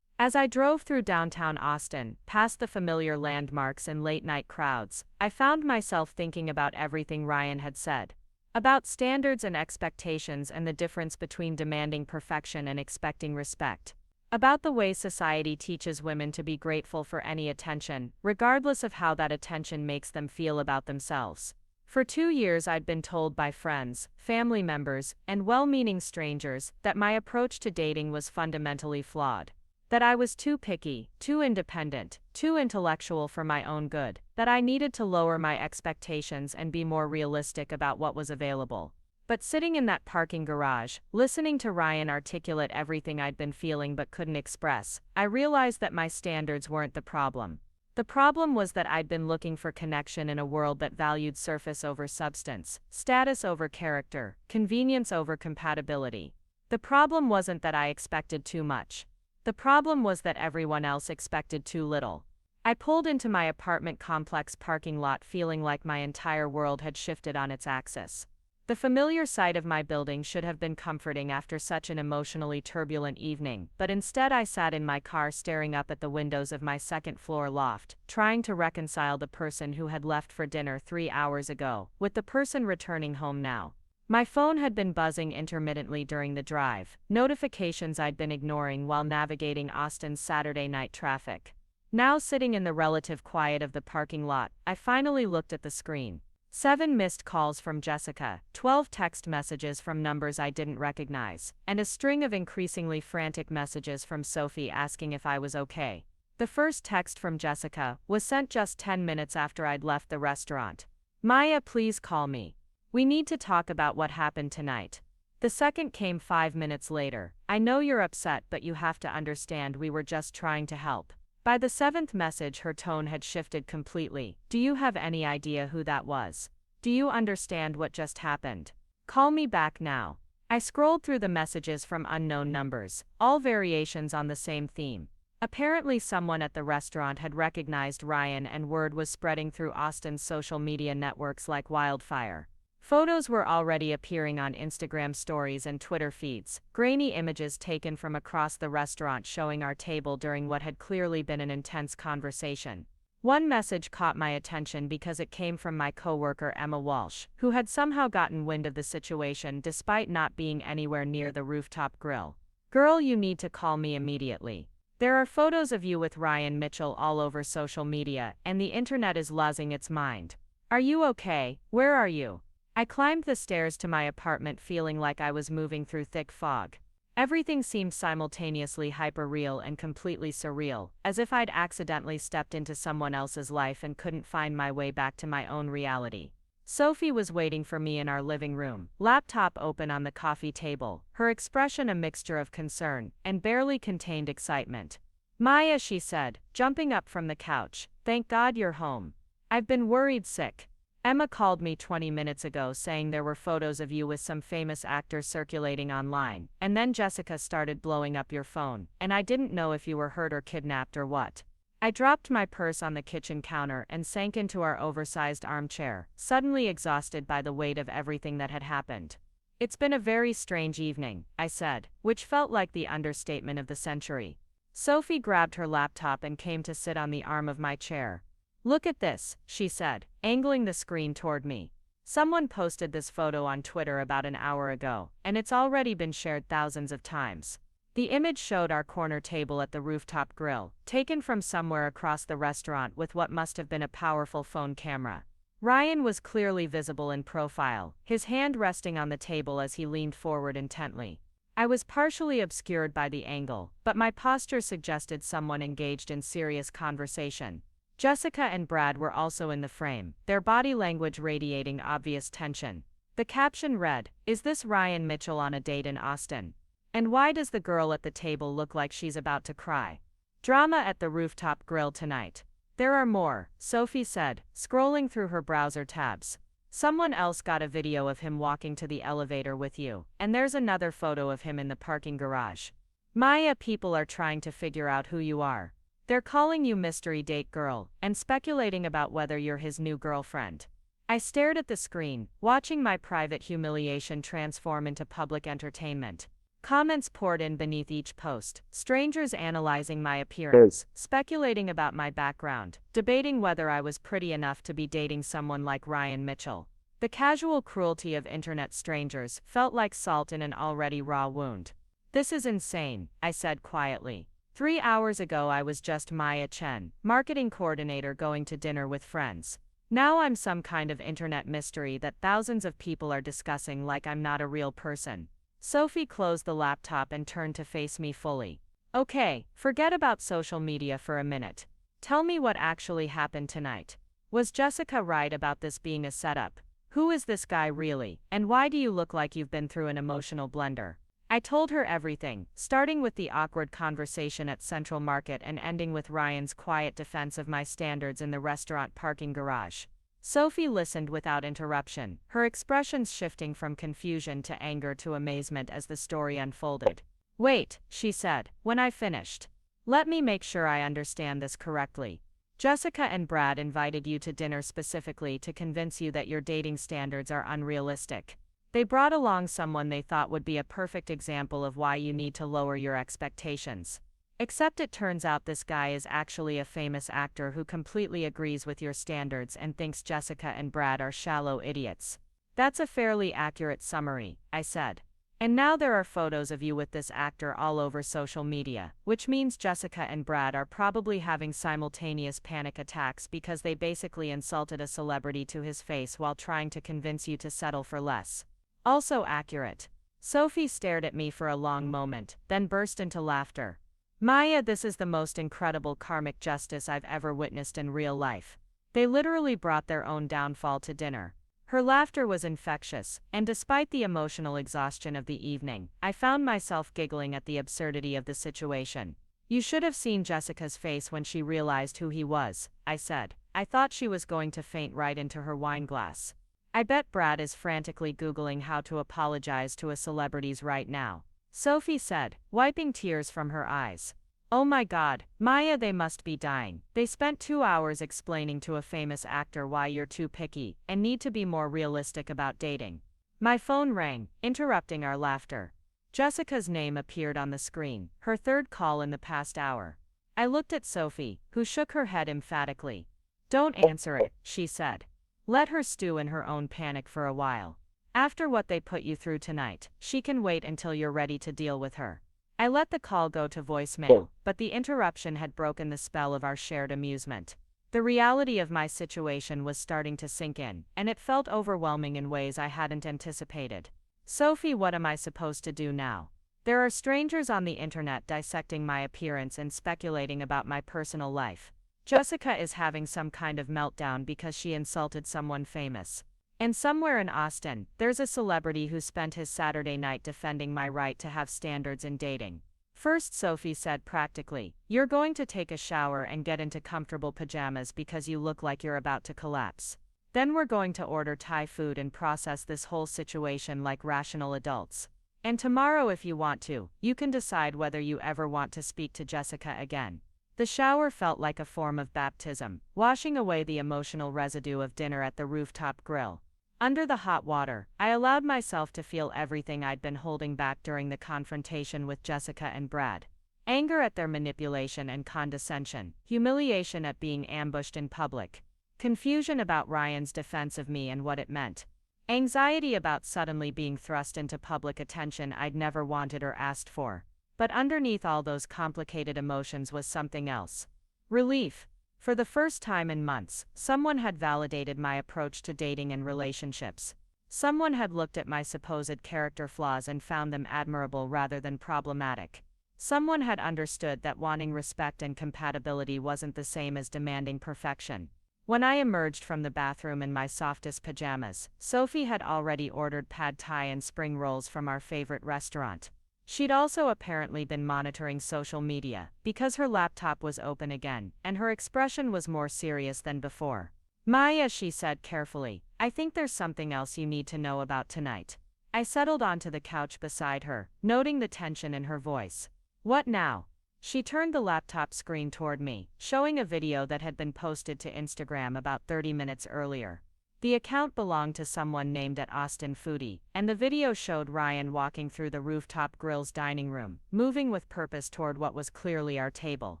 As I drove through downtown Austin, past the familiar landmarks and late-night crowds, I found myself thinking about everything Ryan had said. About standards and expectations and the difference between demanding perfection and expecting respect. About the way society teaches women to be grateful for any attention, regardless of how that attention makes them feel about themselves. For 2 years I'd been told by friends, family members, and well-meaning strangers that my approach to dating was fundamentally flawed. That I was too picky, too independent, too intellectual for my own good, that I needed to lower my expectations and be more realistic about what was available. But sitting in that parking garage, listening to Ryan articulate everything I'd been feeling but couldn't express, I realized that my standards weren't the problem. The problem was that I'd been looking for connection in a world that valued surface over substance, status over character, convenience over compatibility. The problem wasn't that I expected too much. The problem was that everyone else expected too little. I pulled into my apartment complex parking lot feeling like my entire world had shifted on its axis. The familiar sight of my building should have been comforting after such an emotionally turbulent evening, but instead I sat in my car staring up at the windows of my second-floor loft, trying to reconcile the person who had left for dinner 3 hours ago, with the person returning home now. My phone had been buzzing intermittently during the drive, notifications I'd been ignoring while navigating Austin's Saturday night traffic. Now sitting in the relative quiet of the parking lot, I finally looked at the screen. 7 missed calls from Jessica, 12 text messages from numbers I didn't recognize, and a string of increasingly frantic messages from Sophie asking if I was okay. The first text from Jessica was sent just 10 minutes after I'd left the restaurant. Maya, please call me. We need to talk about what happened tonight. The second came 5 minutes later. I know you're upset, but you have to understand we were just trying to help. By the 7th message her tone had shifted completely. Do you have any idea who that was? Do you understand what just happened? Call me back now. I scrolled through the messages from unknown numbers, all variations on the same theme. Apparently someone at the restaurant had recognized Ryan and word was spreading through Austin's social media networks like wildfire. Photos were already appearing on Instagram stories and Twitter feeds, grainy images taken from across the restaurant showing our table during what had clearly been an intense conversation. One message caught my attention because it came from my coworker Emma Walsh, who had somehow gotten wind of the situation despite not being anywhere near the Rooftop Grill. Girl, you need to call me immediately. There are photos of you with Ryan Mitchell all over social media, and the internet is losing its mind. Are you okay? Where are you? I climbed the stairs to my apartment feeling like I was moving through thick fog. Everything seemed simultaneously hyper-real and completely surreal, as if I'd accidentally stepped into someone else's life and couldn't find my way back to my own reality. Sophie was waiting for me in our living room, laptop open on the coffee table, her expression a mixture of concern and barely contained excitement. Maya, she said, jumping up from the couch, thank God you're home. I've been worried sick. Emma called me 20 minutes ago saying there were photos of you with some famous actor circulating online, and then Jessica started blowing up your phone, and I didn't know if you were hurt or kidnapped or what. I dropped my purse on the kitchen counter and sank into our oversized armchair, suddenly exhausted by the weight of everything that had happened. It's been a very strange evening, I said, which felt like the understatement of the century. Sophie grabbed her laptop and came to sit on the arm of my chair. Look at this, she said, angling the screen toward me. Someone posted this photo on Twitter about an hour ago, and it's already been shared thousands of times. The image showed our corner table at the Rooftop Grill, taken from somewhere across the restaurant with what must have been a powerful phone camera. Ryan was clearly visible in profile, his hand resting on the table as he leaned forward intently. I was partially obscured by the angle, but my posture suggested someone engaged in serious conversation. Jessica and Brad were also in the frame, their body language radiating obvious tension. The caption read, "Is this Ryan Mitchell on a date in Austin? And why does the girl at the table look like she's about to cry? Drama at the Rooftop Grill tonight." There are more, Sophie said, scrolling through her browser tabs. Someone else got a video of him walking to the elevator with you, and there's another photo of him in the parking garage. Maya, people are trying to figure out who you are. They're calling you mystery date girl, and speculating about whether you're his new girlfriend. I stared at the screen, watching my private humiliation transform into public entertainment. Comments poured in beneath each post, strangers analyzing my appearance, speculating about my background, debating whether I was pretty enough to be dating someone like Ryan Mitchell. The casual cruelty of internet strangers felt like salt in an already raw wound. This is insane, I said quietly. 3 hours ago I was just Maya Chen, marketing coordinator going to dinner with friends. Now I'm some kind of internet mystery that thousands of people are discussing like I'm not a real person. Sophie closed the laptop and turned to face me fully. Okay, forget about social media for a minute. Tell me what actually happened tonight. Was Jessica right about this being a setup? Who is this guy really, and why do you look like you've been through an emotional blender? I told her everything, starting with the awkward conversation at Central Market and ending with Ryan's quiet defense of my standards in the restaurant parking garage. Sophie listened without interruption, her expressions shifting from confusion to anger to amazement as the story unfolded. Wait, she said, when I finished. Let me make sure I understand this correctly. Jessica and Brad invited you to dinner specifically to convince you that your dating standards are unrealistic. They brought along someone they thought would be a perfect example of why you need to lower your expectations. Except it turns out this guy is actually a famous actor who completely agrees with your standards and thinks Jessica and Brad are shallow idiots. That's a fairly accurate summary, I said. And now there are photos of you with this actor all over social media, which means Jessica and Brad are probably having simultaneous panic attacks because they basically insulted a celebrity to his face while trying to convince you to settle for less. Also accurate. Sophie stared at me for a long moment, then burst into laughter. Maya, this is the most incredible karmic justice I've ever witnessed in real life. They literally brought their own downfall to dinner. Her laughter was infectious, and despite the emotional exhaustion of the evening, I found myself giggling at the absurdity of the situation. You should have seen Jessica's face when she realized who he was, I said. I thought she was going to faint right into her wine glass. I bet Brad is frantically Googling how to apologize to a celebrities right now, Sophie said, wiping tears from her eyes. Oh my God, Maya, they must be dying. They spent 2 hours explaining to a famous actor why you're too picky and need to be more realistic about dating. My phone rang, interrupting our laughter. Jessica's name appeared on the screen, her third call in the past hour. I looked at Sophie, who shook her head emphatically. Don't answer it, she said. Let her stew in her own panic for a while. After what they put you through tonight, she can wait until you're ready to deal with her. I let the call go to voicemail, but the interruption had broken the spell of our shared amusement. The reality of my situation was starting to sink in, and it felt overwhelming in ways I hadn't anticipated. Sophie, what am I supposed to do now? There are strangers on the internet dissecting my appearance and speculating about my personal life. Jessica is having some kind of meltdown because she insulted someone famous. And somewhere in Austin, there's a celebrity who spent his Saturday night defending my right to have standards in dating. First, Sophie said practically, "You're going to take a shower and get into comfortable pajamas because you look like you're about to collapse. Then we're going to order Thai food and process this whole situation like rational adults. And tomorrow, if you want to, you can decide whether you ever want to speak to Jessica again." The shower felt like a form of baptism, washing away the emotional residue of dinner at the Rooftop Grill. Under the hot water, I allowed myself to feel everything I'd been holding back during the confrontation with Jessica and Brad. Anger at their manipulation and condescension, humiliation at being ambushed in public, confusion about Ryan's defense of me and what it meant, anxiety about suddenly being thrust into public attention I'd never wanted or asked for. But underneath all those complicated emotions was something else. Relief. For the first time in months, someone had validated my approach to dating and relationships. Someone had looked at my supposed character flaws and found them admirable rather than problematic. Someone had understood that wanting respect and compatibility wasn't the same as demanding perfection. When I emerged from the bathroom in my softest pajamas, Sophie had already ordered pad thai and spring rolls from our favorite restaurant. She'd also apparently been monitoring social media, because her laptop was open again, and her expression was more serious than before. "Maya," she said carefully, "I think there's something else you need to know about tonight." I settled onto the couch beside her, noting the tension in her voice. "What now?" She turned the laptop screen toward me, showing a video that had been posted to Instagram about 30 minutes earlier. The account belonged to someone named @Austin Foodie, and the video showed Ryan walking through the Rooftop Grill's dining room, moving with purpose toward what was clearly our table.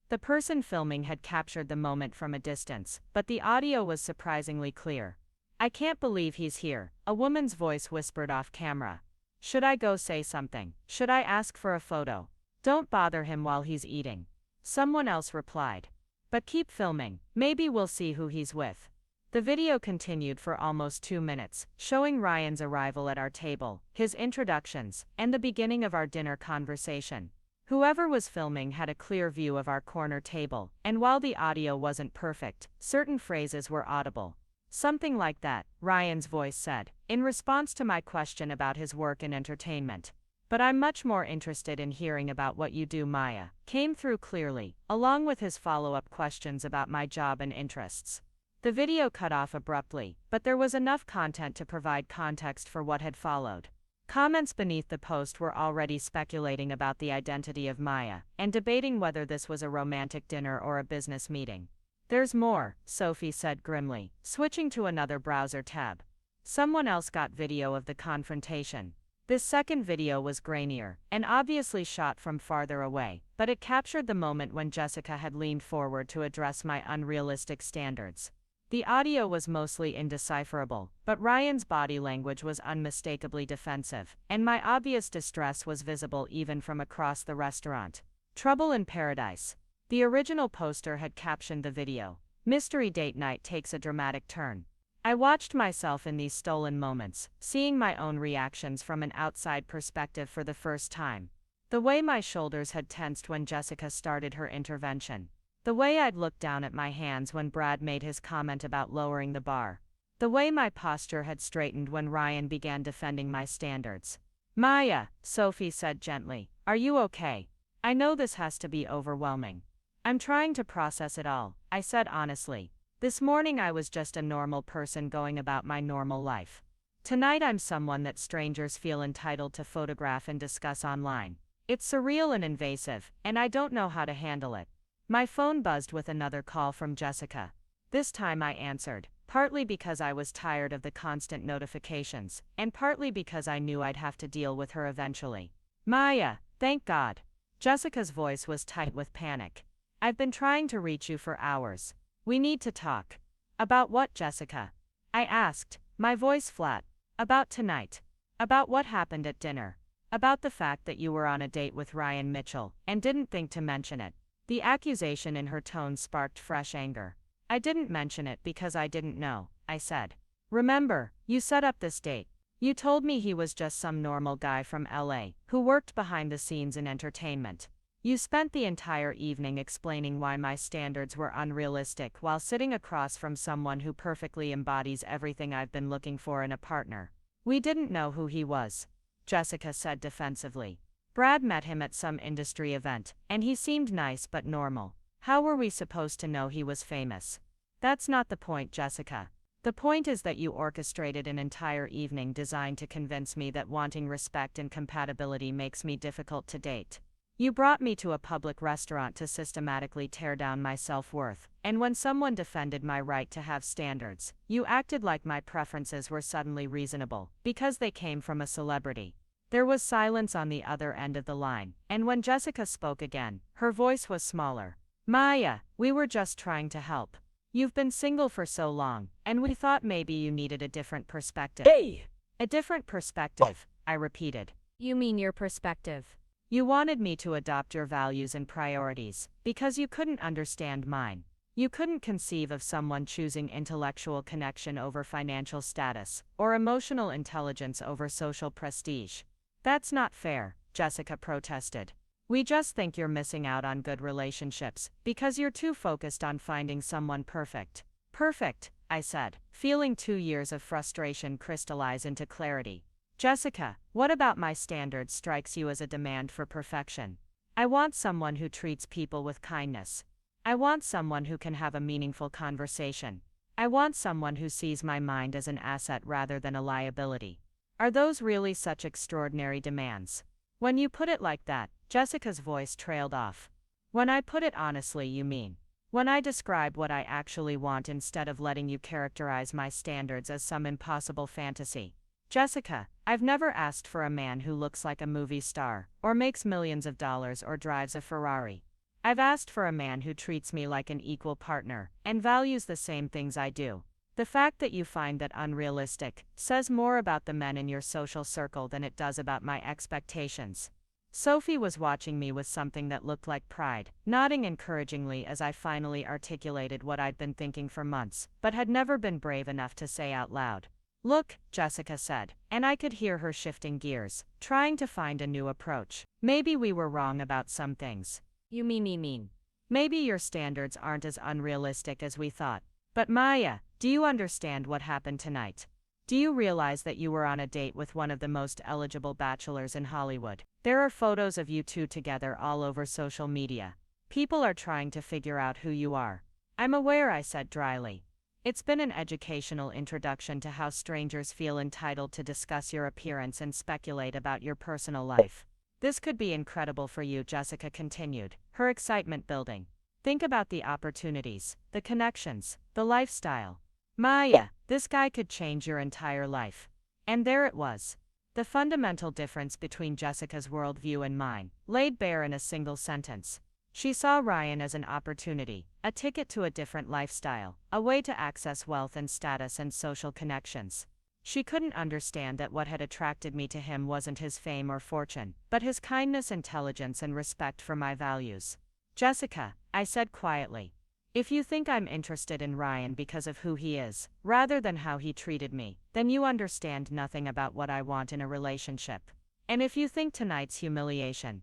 The person filming had captured the moment from a distance, but the audio was surprisingly clear. "I can't believe he's here," a woman's voice whispered off camera. "Should I go say something? Should I ask for a photo?" "Don't bother him while he's eating," someone else replied. "But keep filming, maybe we'll see who he's with." The video continued for almost 2 minutes, showing Ryan's arrival at our table, his introductions, and the beginning of our dinner conversation. Whoever was filming had a clear view of our corner table, and while the audio wasn't perfect, certain phrases were audible. "Something like that," Ryan's voice said, in response to my question about his work in entertainment. "But I'm much more interested in hearing about what you do, Maya," came through clearly, along with his follow-up questions about my job and interests. The video cut off abruptly, but there was enough content to provide context for what had followed. Comments beneath the post were already speculating about the identity of Maya, and debating whether this was a romantic dinner or a business meeting. "There's more," Sophie said grimly, switching to another browser tab. Someone else got video of the confrontation. This second video was grainier, and obviously shot from farther away, but it captured the moment when Jessica had leaned forward to address my unrealistic standards. The audio was mostly indecipherable, but Ryan's body language was unmistakably defensive, and my obvious distress was visible even from across the restaurant. "Trouble in Paradise." The original poster had captioned the video, "Mystery date night takes a dramatic turn." I watched myself in these stolen moments, seeing my own reactions from an outside perspective for the first time. The way my shoulders had tensed when Jessica started her intervention. The way I'd looked down at my hands when Brad made his comment about lowering the bar. The way my posture had straightened when Ryan began defending my standards. "Maya," Sophie said gently, "are you okay? I know this has to be overwhelming." "I'm trying to process it all," I said honestly. "This morning I was just a normal person going about my normal life. Tonight I'm someone that strangers feel entitled to photograph and discuss online. It's surreal and invasive, and I don't know how to handle it." My phone buzzed with another call from Jessica. This time I answered, partly because I was tired of the constant notifications, and partly because I knew I'd have to deal with her eventually. "Maya, thank God." Jessica's voice was tight with panic. "I've been trying to reach you for hours." We need to talk. About what, Jessica? I asked, my voice flat. About tonight. About what happened at dinner. About the fact that you were on a date with Ryan Mitchell and didn't think to mention it. The accusation in her tone sparked fresh anger. I didn't mention it because I didn't know, I said. Remember, you set up this date. You told me he was just some normal guy from LA who worked behind the scenes in entertainment. You spent the entire evening explaining why my standards were unrealistic while sitting across from someone who perfectly embodies everything I've been looking for in a partner. We didn't know who he was, Jessica said defensively. Brad met him at some industry event, and he seemed nice but normal. How were we supposed to know he was famous? That's not the point, Jessica. The point is that you orchestrated an entire evening designed to convince me that wanting respect and compatibility makes me difficult to date. You brought me to a public restaurant to systematically tear down my self-worth, and when someone defended my right to have standards, you acted like my preferences were suddenly reasonable, because they came from a celebrity. There was silence on the other end of the line, and when Jessica spoke again, her voice was smaller. Maya, we were just trying to help. You've been single for so long, and we thought maybe you needed a different perspective. Hey! A different perspective, I repeated. You mean your perspective? You wanted me to adopt your values and priorities, because you couldn't understand mine. You couldn't conceive of someone choosing intellectual connection over financial status, or emotional intelligence over social prestige. That's not fair, Jessica protested. We just think you're missing out on good relationships, because you're too focused on finding someone perfect. Perfect, I said, feeling 2 years of frustration crystallize into clarity. Jessica, what about my standards strikes you as a demand for perfection? I want someone who treats people with kindness. I want someone who can have a meaningful conversation. I want someone who sees my mind as an asset rather than a liability. Are those really such extraordinary demands? When you put it like that, Jessica's voice trailed off. When I put it honestly, you mean? When I describe what I actually want instead of letting you characterize my standards as some impossible fantasy. Jessica, I've never asked for a man who looks like a movie star, or makes millions of dollars or drives a Ferrari. I've asked for a man who treats me like an equal partner, and values the same things I do. The fact that you find that unrealistic says more about the men in your social circle than it does about my expectations. Sophie was watching me with something that looked like pride, nodding encouragingly as I finally articulated what I'd been thinking for months, but had never been brave enough to say out loud. Look, Jessica said, and I could hear her shifting gears, trying to find a new approach. Maybe we were wrong about some things. You mean. Maybe your standards aren't as unrealistic as we thought. But Maya, do you understand what happened tonight? Do you realize that you were on a date with one of the most eligible bachelors in Hollywood? There are photos of you two together all over social media. People are trying to figure out who you are. I'm aware, I said dryly. It's been an educational introduction to how strangers feel entitled to discuss your appearance and speculate about your personal life. This could be incredible for you, Jessica continued, her excitement building. Think about the opportunities, the connections, the lifestyle. Maya, this guy could change your entire life. And there it was. The fundamental difference between Jessica's worldview and mine, laid bare in a single sentence. She saw Ryan as an opportunity, a ticket to a different lifestyle, a way to access wealth and status and social connections. She couldn't understand that what had attracted me to him wasn't his fame or fortune, but his kindness, intelligence, and respect for my values. Jessica, I said quietly, if you think I'm interested in Ryan because of who he is, rather than how he treated me, then you understand nothing about what I want in a relationship. And if you think tonight's humiliation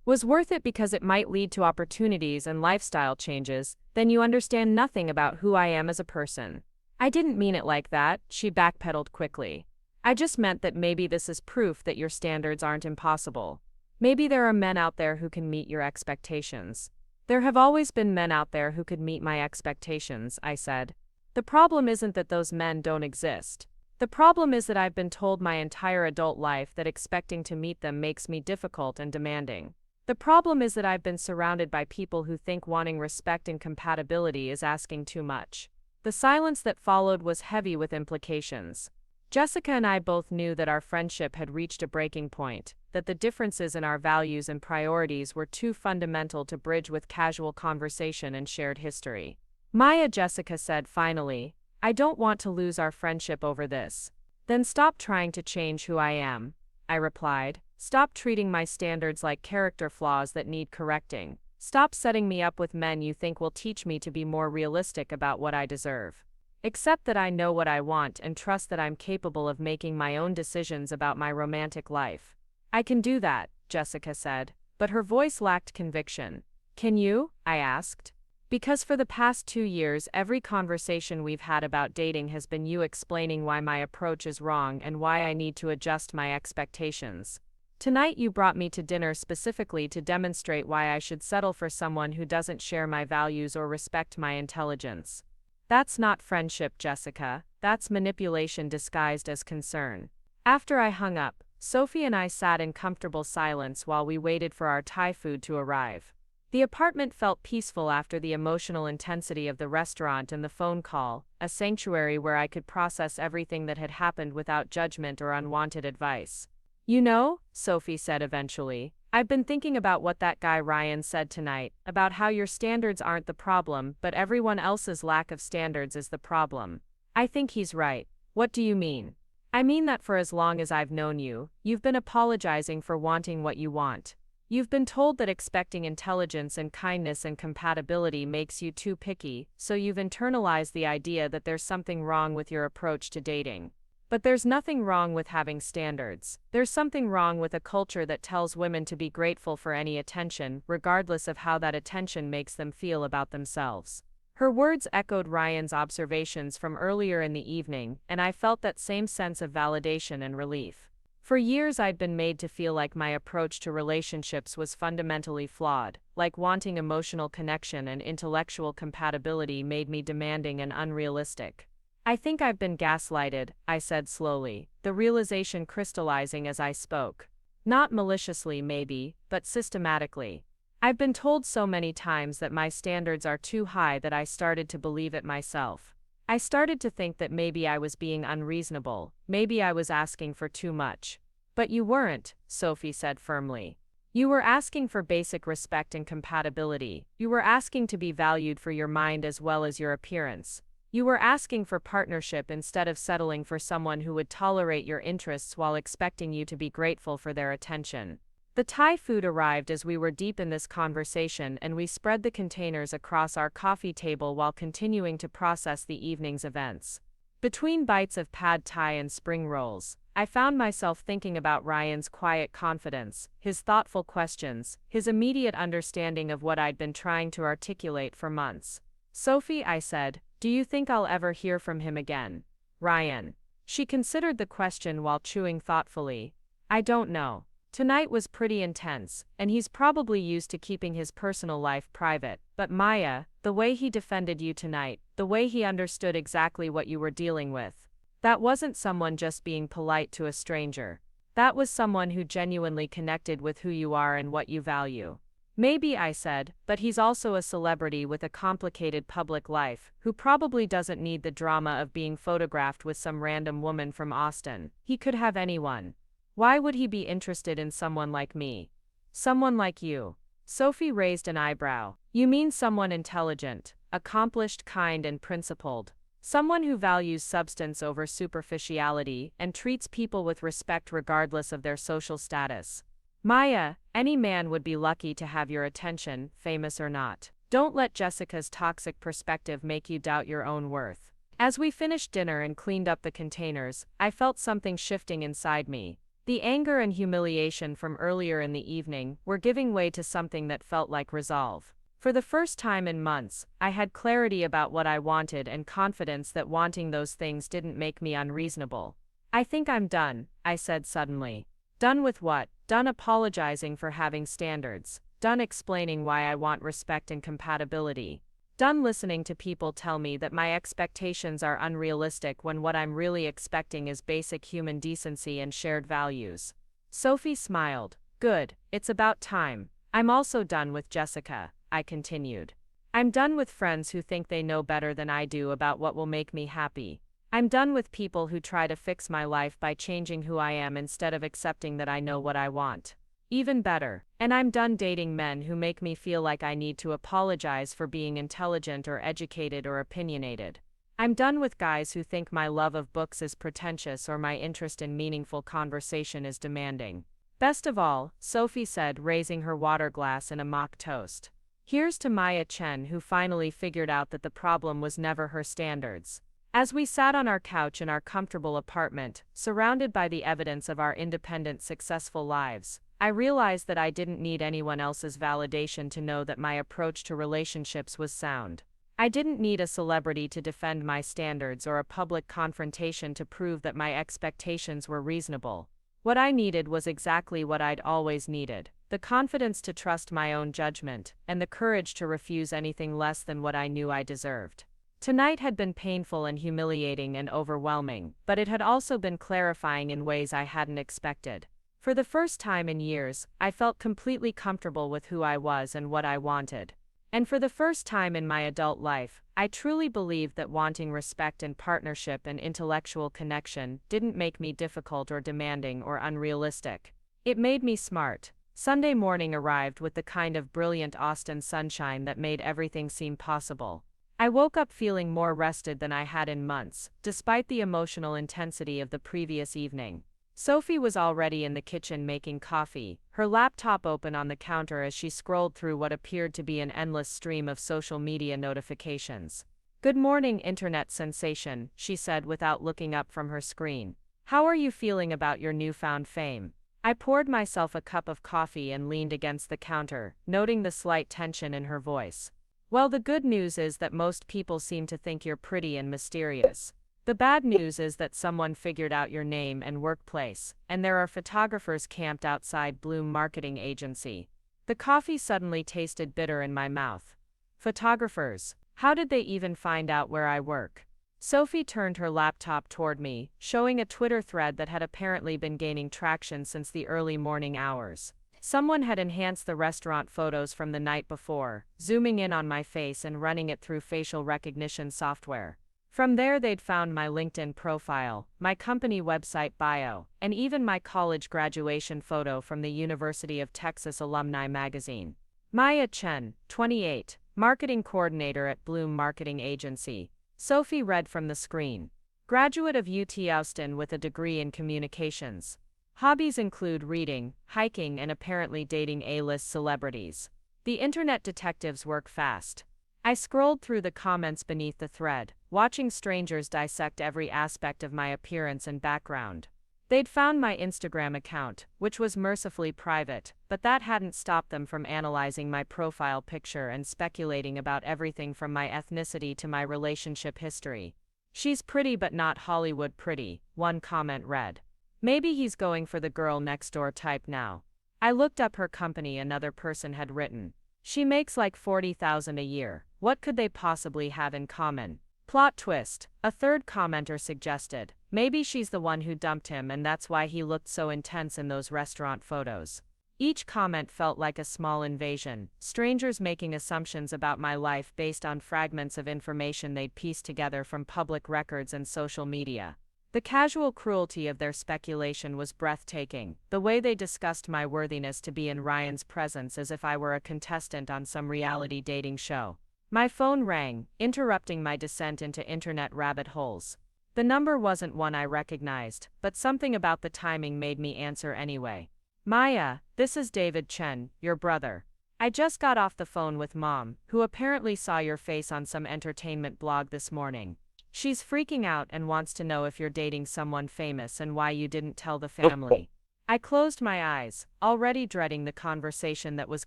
Was worth it because it might lead to opportunities and lifestyle changes, then you understand nothing about who I am as a person. I didn't mean it like that, she backpedaled quickly. I just meant that maybe this is proof that your standards aren't impossible. Maybe there are men out there who can meet your expectations. There have always been men out there who could meet my expectations, I said. The problem isn't that those men don't exist. The problem is that I've been told my entire adult life that expecting to meet them makes me difficult and demanding. The problem is that I've been surrounded by people who think wanting respect and compatibility is asking too much. The silence that followed was heavy with implications. Jessica and I both knew that our friendship had reached a breaking point, that the differences in our values and priorities were too fundamental to bridge with casual conversation and shared history. Maya, Jessica said finally. I don't want to lose our friendship over this. Then stop trying to change who I am, I replied. Stop treating my standards like character flaws that need correcting. Stop setting me up with men you think will teach me to be more realistic about what I deserve. Accept that I know what I want and trust that I'm capable of making my own decisions about my romantic life. I can do that, Jessica said, but her voice lacked conviction. Can you? I asked. Because for the past 2 years, every conversation we've had about dating has been you explaining why my approach is wrong and why I need to adjust my expectations. Tonight you brought me to dinner specifically to demonstrate why I should settle for someone who doesn't share my values or respect my intelligence. That's not friendship, Jessica. That's manipulation disguised as concern. After I hung up, Sophie and I sat in comfortable silence while we waited for our Thai food to arrive. The apartment felt peaceful after the emotional intensity of the restaurant and the phone call, a sanctuary where I could process everything that had happened without judgment or unwanted advice. You know, Sophie said eventually, I've been thinking about what that guy Ryan said tonight, about how your standards aren't the problem, but everyone else's lack of standards is the problem. I think he's right. What do you mean? I mean that for as long as I've known you, you've been apologizing for wanting what you want. You've been told that expecting intelligence and kindness and compatibility makes you too picky, so you've internalized the idea that there's something wrong with your approach to dating. But there's nothing wrong with having standards. There's something wrong with a culture that tells women to be grateful for any attention, regardless of how that attention makes them feel about themselves. Her words echoed Ryan's observations from earlier in the evening, and I felt that same sense of validation and relief. For years I'd been made to feel like my approach to relationships was fundamentally flawed, like wanting emotional connection and intellectual compatibility made me demanding and unrealistic. I think I've been gaslighted, I said slowly, the realization crystallizing as I spoke. Not maliciously maybe, but systematically. I've been told so many times that my standards are too high that I started to believe it myself. I started to think that maybe I was being unreasonable, maybe I was asking for too much. But you weren't, Sophie said firmly. You were asking for basic respect and compatibility. You were asking to be valued for your mind as well as your appearance. You were asking for partnership instead of settling for someone who would tolerate your interests while expecting you to be grateful for their attention. The Thai food arrived as we were deep in this conversation, and we spread the containers across our coffee table while continuing to process the evening's events. Between bites of pad thai and spring rolls, I found myself thinking about Ryan's quiet confidence, his thoughtful questions, his immediate understanding of what I'd been trying to articulate for months. Sophie, I said, do you think I'll ever hear from him again? Ryan. She considered the question while chewing thoughtfully. I don't know. Tonight was pretty intense, and he's probably used to keeping his personal life private. But Maya, the way he defended you tonight, the way he understood exactly what you were dealing with. That wasn't someone just being polite to a stranger. That was someone who genuinely connected with who you are and what you value. Maybe, I said, but he's also a celebrity with a complicated public life, who probably doesn't need the drama of being photographed with some random woman from Austin. He could have anyone. Why would he be interested in someone like me? Someone like you. Sophie raised an eyebrow. You mean someone intelligent, accomplished, kind, and principled. Someone who values substance over superficiality and treats people with respect regardless of their social status. Maya, any man would be lucky to have your attention, famous or not. Don't let Jessica's toxic perspective make you doubt your own worth. As we finished dinner and cleaned up the containers, I felt something shifting inside me. The anger and humiliation from earlier in the evening were giving way to something that felt like resolve. For the first time in months, I had clarity about what I wanted and confidence that wanting those things didn't make me unreasonable. I think I'm done, I said suddenly. Done with what? Done apologizing for having standards. Done explaining why I want respect and compatibility. Done listening to people tell me that my expectations are unrealistic when what I'm really expecting is basic human decency and shared values. Sophie smiled. Good, it's about time. I'm also done with Jessica, I continued. I'm done with friends who think they know better than I do about what will make me happy. I'm done with people who try to fix my life by changing who I am instead of accepting that I know what I want. Even better. And I'm done dating men who make me feel like I need to apologize for being intelligent or educated or opinionated. I'm done with guys who think my love of books is pretentious or my interest in meaningful conversation is demanding. Best of all, Sophie said, raising her water glass in a mock toast. Here's to Maya Chen, who finally figured out that the problem was never her standards. As we sat on our couch in our comfortable apartment, surrounded by the evidence of our independent, successful lives, I realized that I didn't need anyone else's validation to know that my approach to relationships was sound. I didn't need a celebrity to defend my standards or a public confrontation to prove that my expectations were reasonable. What I needed was exactly what I'd always needed: the confidence to trust my own judgment, and the courage to refuse anything less than what I knew I deserved. Tonight had been painful and humiliating and overwhelming, but it had also been clarifying in ways I hadn't expected. For the first time in years, I felt completely comfortable with who I was and what I wanted. And for the first time in my adult life, I truly believed that wanting respect and partnership and intellectual connection didn't make me difficult or demanding or unrealistic. It made me smart. Sunday morning arrived with the kind of brilliant Austin sunshine that made everything seem possible. I woke up feeling more rested than I had in months, despite the emotional intensity of the previous evening. Sophie was already in the kitchen making coffee, her laptop open on the counter as she scrolled through what appeared to be an endless stream of social media notifications. "Good morning, internet sensation," she said without looking up from her screen. "How are you feeling about your newfound fame?" I poured myself a cup of coffee and leaned against the counter, noting the slight tension in her voice. "Well, the good news is that most people seem to think you're pretty and mysterious. The bad news is that someone figured out your name and workplace, and there are photographers camped outside Bloom Marketing Agency." The coffee suddenly tasted bitter in my mouth. Photographers? How did they even find out where I work? Sophie turned her laptop toward me, showing a Twitter thread that had apparently been gaining traction since the early morning hours. Someone had enhanced the restaurant photos from the night before, zooming in on my face and running it through facial recognition software. From there they'd found my LinkedIn profile, my company website bio, and even my college graduation photo from the University of Texas Alumni magazine. Maya Chen, 28, marketing coordinator at Bloom Marketing Agency. Sophie read from the screen. Graduate of UT Austin with a degree in communications. Hobbies include reading, hiking, and apparently dating A-list celebrities. The internet detectives work fast. I scrolled through the comments beneath the thread, watching strangers dissect every aspect of my appearance and background. They'd found my Instagram account, which was mercifully private, but that hadn't stopped them from analyzing my profile picture and speculating about everything from my ethnicity to my relationship history. "She's pretty but not Hollywood pretty," one comment read. "Maybe he's going for the girl next door type now." I looked up her company, another person had written. "She makes like $40,000 a year. What could they possibly have in common?" Plot twist, a third commenter suggested. Maybe she's the one who dumped him and that's why he looked so intense in those restaurant photos. Each comment felt like a small invasion, strangers making assumptions about my life based on fragments of information they'd pieced together from public records and social media. The casual cruelty of their speculation was breathtaking, the way they discussed my worthiness to be in Ryan's presence as if I were a contestant on some reality dating show. My phone rang, interrupting my descent into internet rabbit holes. The number wasn't one I recognized, but something about the timing made me answer anyway. "Maya, this is David Chen, your brother. I just got off the phone with Mom, who apparently saw your face on some entertainment blog this morning. She's freaking out and wants to know if you're dating someone famous and why you didn't tell the family." I closed my eyes, already dreading the conversation that was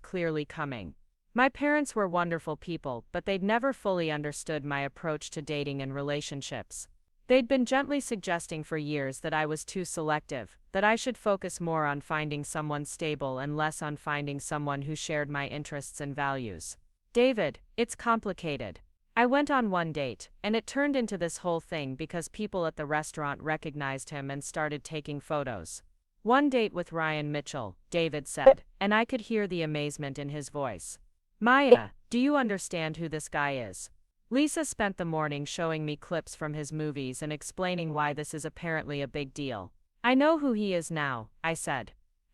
clearly coming. My parents were wonderful people, but they'd never fully understood my approach to dating and relationships. They'd been gently suggesting for years that I was too selective, that I should focus more on finding someone stable and less on finding someone who shared my interests and values. "David, it's complicated. I went on one date, and it turned into this whole thing because people at the restaurant recognized him and started taking photos." "One date with Ryan Mitchell," David said, and I could hear the amazement in his voice. "Maya, do you understand who this guy is?" Lisa spent the morning showing me clips from his movies and explaining why this is apparently a big deal. "I know who he is now," I said.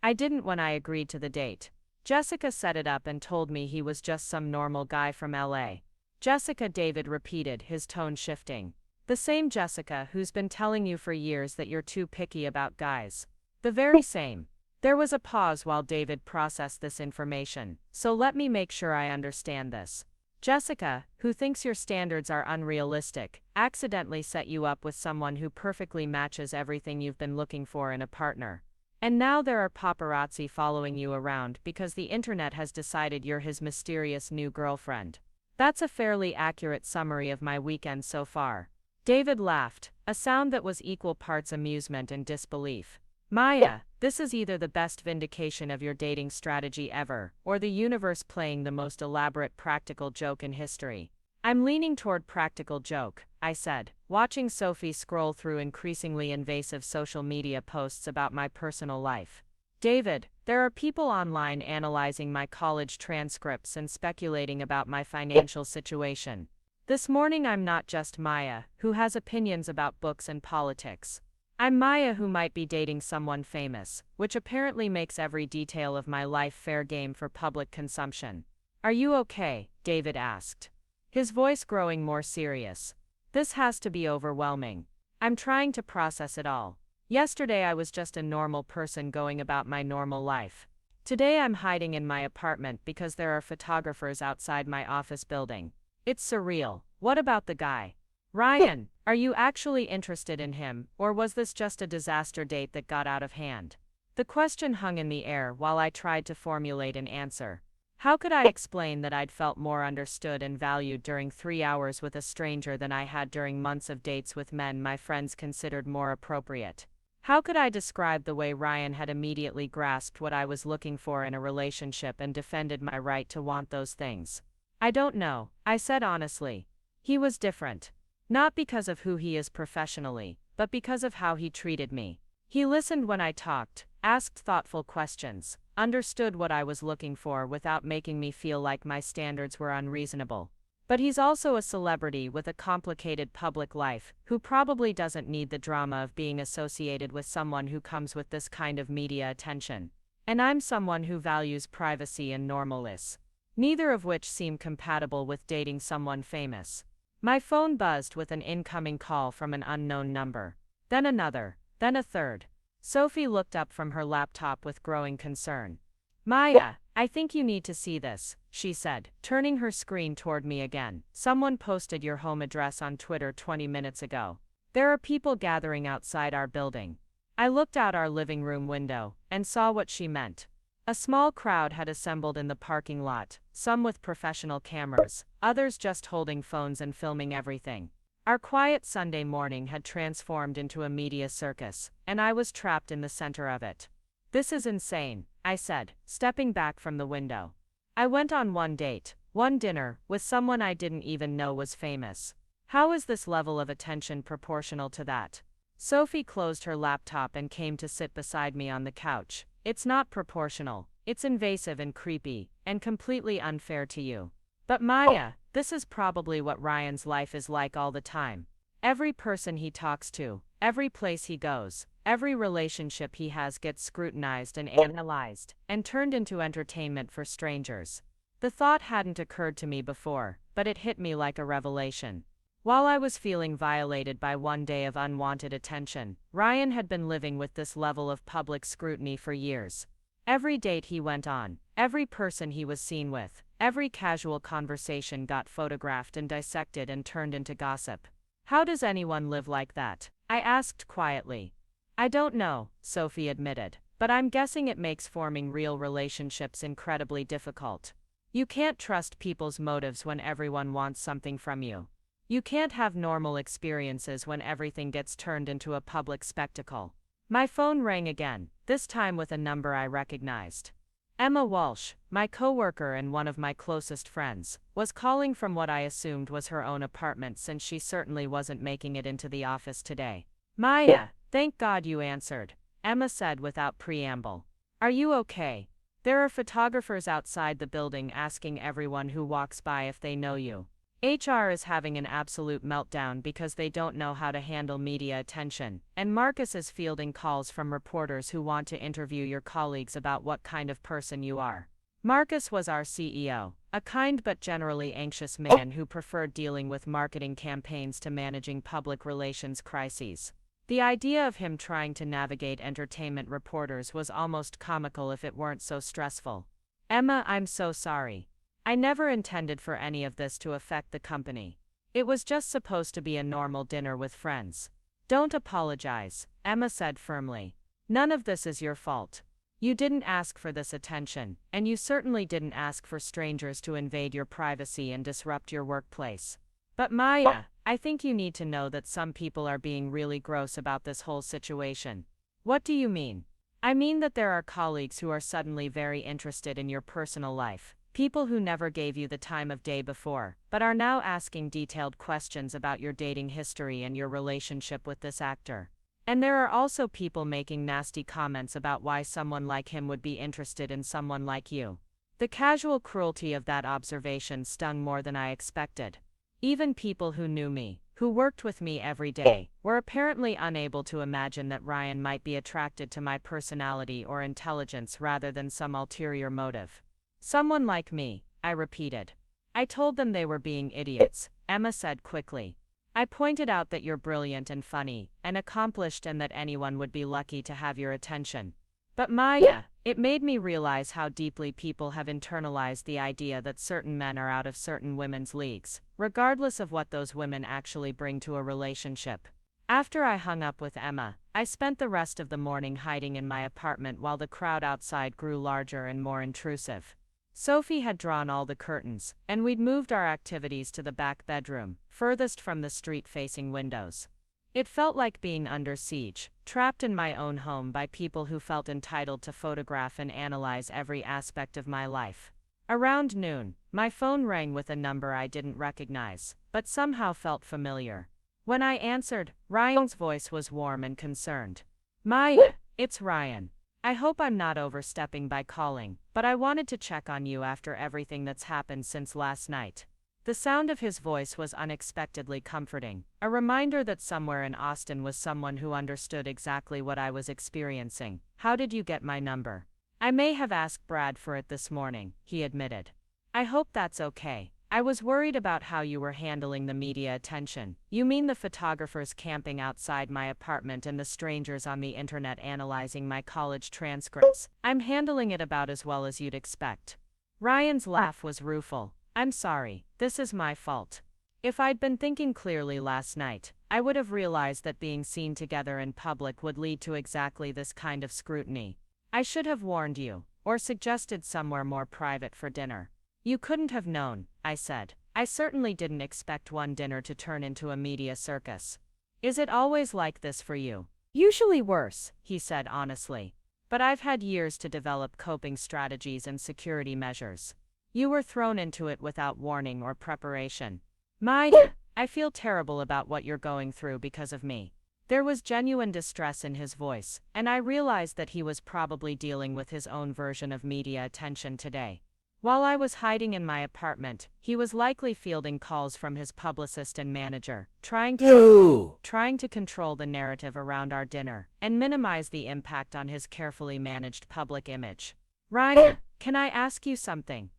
I didn't when I agreed to the date. Jessica set it up and told me he was just some normal guy from LA. Jessica, David repeated, his tone shifting. The same Jessica who's been telling you for years that you're too picky about guys. The very same. There was a pause while David processed this information, so let me make sure I understand this. Jessica, who thinks your standards are unrealistic, accidentally set you up with someone who perfectly matches everything you've been looking for in a partner. And now there are paparazzi following you around because the internet has decided you're his mysterious new girlfriend. That's a fairly accurate summary of my weekend so far. David laughed, a sound that was equal parts amusement and disbelief. Maya, this is either the best vindication of your dating strategy ever, or the universe playing the most elaborate practical joke in history. I'm leaning toward practical joke, I said, watching Sophie scroll through increasingly invasive social media posts about my personal life. David, there are people online analyzing my college transcripts and speculating about my financial situation. This morning I'm not just Maya, who has opinions about books and politics. I'm Maya who might be dating someone famous, which apparently makes every detail of my life fair game for public consumption. Are you okay? David asked, his voice growing more serious. This has to be overwhelming. I'm trying to process it all. Yesterday I was just a normal person going about my normal life. Today I'm hiding in my apartment because there are photographers outside my office building. It's surreal. What about the guy? Ryan, are you actually interested in him, or was this just a disaster date that got out of hand? The question hung in the air while I tried to formulate an answer. How could I explain that I'd felt more understood and valued during 3 hours with a stranger than I had during months of dates with men my friends considered more appropriate? How could I describe the way Ryan had immediately grasped what I was looking for in a relationship and defended my right to want those things? I don't know, I said honestly. He was different. Not because of who he is professionally, but because of how he treated me. He listened when I talked, asked thoughtful questions, understood what I was looking for without making me feel like my standards were unreasonable. But he's also a celebrity with a complicated public life, who probably doesn't need the drama of being associated with someone who comes with this kind of media attention. And I'm someone who values privacy and normalness, neither of which seem compatible with dating someone famous. My phone buzzed with an incoming call from an unknown number. Then another, then a third. Sophie looked up from her laptop with growing concern. Maya, I think you need to see this, she said, turning her screen toward me again. Someone posted your home address on Twitter 20 minutes ago. There are people gathering outside our building. I looked out our living room window and saw what she meant. A small crowd had assembled in the parking lot, some with professional cameras, others just holding phones and filming everything. Our quiet Sunday morning had transformed into a media circus, and I was trapped in the center of it. This is insane, I said, stepping back from the window. I went on one date, one dinner, with someone I didn't even know was famous. How is this level of attention proportional to that? Sophie closed her laptop and came to sit beside me on the couch. It's not proportional, it's invasive and creepy, and completely unfair to you. But Maya, this is probably what Ryan's life is like all the time. Every person he talks to, every place he goes, every relationship he has gets scrutinized and analyzed, and turned into entertainment for strangers. The thought hadn't occurred to me before, but it hit me like a revelation. While I was feeling violated by one day of unwanted attention, Ryan had been living with this level of public scrutiny for years. Every date he went on, every person he was seen with, every casual conversation got photographed and dissected and turned into gossip. How does anyone live like that? I asked quietly. I don't know, Sophie admitted, but I'm guessing it makes forming real relationships incredibly difficult. You can't trust people's motives when everyone wants something from you. You can't have normal experiences when everything gets turned into a public spectacle. My phone rang again, this time with a number I recognized. Emma Walsh, my coworker and one of my closest friends, was calling from what I assumed was her own apartment since she certainly wasn't making it into the office today. Maya, thank God you answered, Emma said without preamble. Are you okay? There are photographers outside the building asking everyone who walks by if they know you. HR is having an absolute meltdown because they don't know how to handle media attention, and Marcus is fielding calls from reporters who want to interview your colleagues about what kind of person you are. Marcus was our CEO, a kind but generally anxious man who preferred dealing with marketing campaigns to managing public relations crises. The idea of him trying to navigate entertainment reporters was almost comical if it weren't so stressful. Emma, I'm so sorry. I never intended for any of this to affect the company. It was just supposed to be a normal dinner with friends. Don't apologize, Emma said firmly. None of this is your fault. You didn't ask for this attention, and you certainly didn't ask for strangers to invade your privacy and disrupt your workplace. But Maya, I think you need to know that some people are being really gross about this whole situation. What do you mean? I mean that there are colleagues who are suddenly very interested in your personal life, people who never gave you the time of day before, but are now asking detailed questions about your dating history and your relationship with this actor. And there are also people making nasty comments about why someone like him would be interested in someone like you. The casual cruelty of that observation stung more than I expected. Even people who knew me, who worked with me every day, were apparently unable to imagine that Ryan might be attracted to my personality or intelligence rather than some ulterior motive. Someone like me, I repeated. I told them they were being idiots, Emma said quickly. I pointed out that you're brilliant and funny, and accomplished, and that anyone would be lucky to have your attention. But Maya, it made me realize how deeply people have internalized the idea that certain men are out of certain women's leagues, regardless of what those women actually bring to a relationship. After I hung up with Emma, I spent the rest of the morning hiding in my apartment while the crowd outside grew larger and more intrusive. Sophie had drawn all the curtains, and we'd moved our activities to the back bedroom, furthest from the street-facing windows. It felt like being under siege, trapped in my own home by people who felt entitled to photograph and analyze every aspect of my life. Around noon, my phone rang with a number I didn't recognize, but somehow felt familiar. When I answered, Ryan's voice was warm and concerned. Maya, it's Ryan. I hope I'm not overstepping by calling, but I wanted to check on you after everything that's happened since last night. The sound of his voice was unexpectedly comforting, a reminder that somewhere in Austin was someone who understood exactly what I was experiencing. How did you get my number? I may have asked Brad for it this morning, he admitted. I hope that's okay. I was worried about how you were handling the media attention. You mean the photographers camping outside my apartment and the strangers on the internet analyzing my college transcripts? I'm handling it about as well as you'd expect. Ryan's laugh was rueful. I'm sorry, this is my fault. If I'd been thinking clearly last night, I would have realized that being seen together in public would lead to exactly this kind of scrutiny. I should have warned you, or suggested somewhere more private for dinner. You couldn't have known, I said. I certainly didn't expect one dinner to turn into a media circus. Is it always like this for you? Usually worse, he said honestly. But I've had years to develop coping strategies and security measures. You were thrown into it without warning or preparation. I feel terrible about what you're going through because of me. There was genuine distress in his voice, and I realized that he was probably dealing with his own version of media attention today. While I was hiding in my apartment, he was likely fielding calls from his publicist and manager, trying to control the narrative around our dinner and minimize the impact on his carefully managed public image. Ryan, can I ask you something?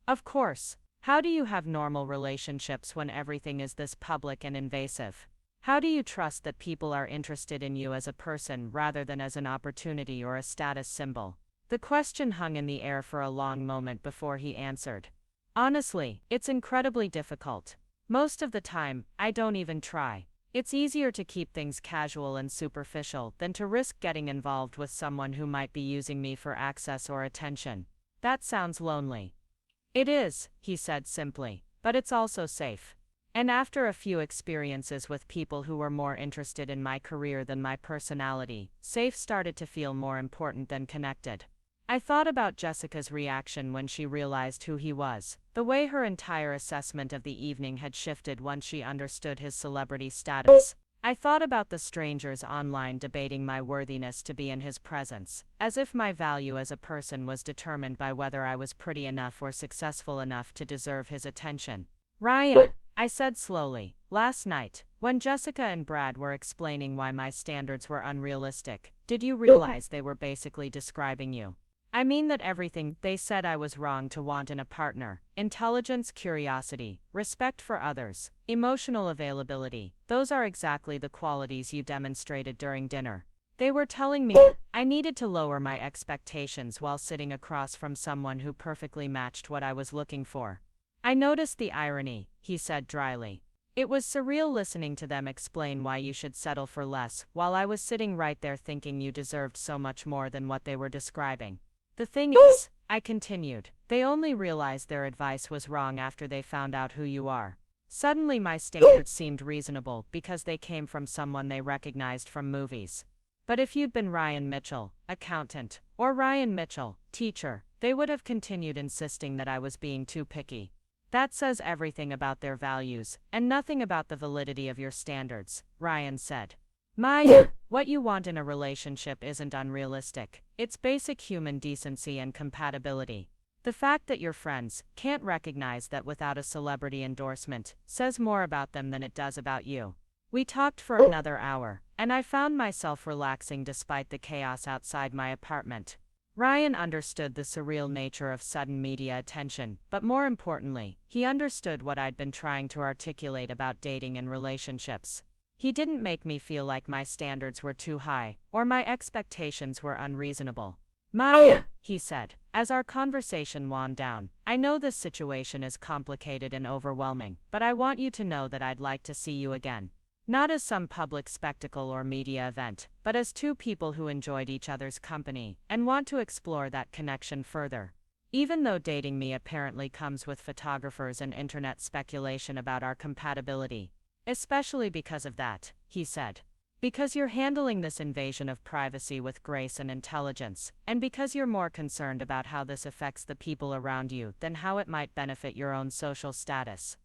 Of course. How do you have normal relationships when everything is this public and invasive? How do you trust that people are interested in you as a person rather than as an opportunity or a status symbol? The question hung in the air for a long moment before he answered. Honestly, it's incredibly difficult. Most of the time, I don't even try. It's easier to keep things casual and superficial than to risk getting involved with someone who might be using me for access or attention. That sounds lonely. It is, he said simply, but it's also safe. And after a few experiences with people who were more interested in my career than my personality, safe started to feel more important than connected. I thought about Jessica's reaction when she realized who he was, the way her entire assessment of the evening had shifted once she understood his celebrity status. I thought about the strangers online debating my worthiness to be in his presence, as if my value as a person was determined by whether I was pretty enough or successful enough to deserve his attention. Ryan, I said slowly. Last night, when Jessica and Brad were explaining why my standards were unrealistic, did you realize they were basically describing you? I mean that everything they said I was wrong to want in a partner, intelligence, curiosity, respect for others, emotional availability, those are exactly the qualities you demonstrated during dinner. They were telling me I needed to lower my expectations while sitting across from someone who perfectly matched what I was looking for. I noticed the irony, he said dryly. It was surreal listening to them explain why you should settle for less, while I was sitting right there thinking you deserved so much more than what they were describing. The thing is, I continued, they only realized their advice was wrong after they found out who you are. Suddenly my standards seemed reasonable because they came from someone they recognized from movies. But if you'd been Ryan Mitchell, accountant, or Ryan Mitchell, teacher, they would have continued insisting that I was being too picky. That says everything about their values, and nothing about the validity of your standards, Ryan said. What you want in a relationship isn't unrealistic. It's basic human decency and compatibility. The fact that your friends can't recognize that without a celebrity endorsement says more about them than it does about you. We talked for another hour, and I found myself relaxing despite the chaos outside my apartment. Ryan understood the surreal nature of sudden media attention, but more importantly, he understood what I'd been trying to articulate about dating and relationships. He didn't make me feel like my standards were too high, or my expectations were unreasonable. He said, as our conversation wound down, I know this situation is complicated and overwhelming, but I want you to know that I'd like to see you again. Not as some public spectacle or media event, but as two people who enjoyed each other's company, and want to explore that connection further. Even though dating me apparently comes with photographers and internet speculation about our compatibility. Especially because of that, he said. Because you're handling this invasion of privacy with grace and intelligence, and because you're more concerned about how this affects the people around you than how it might benefit your own social status.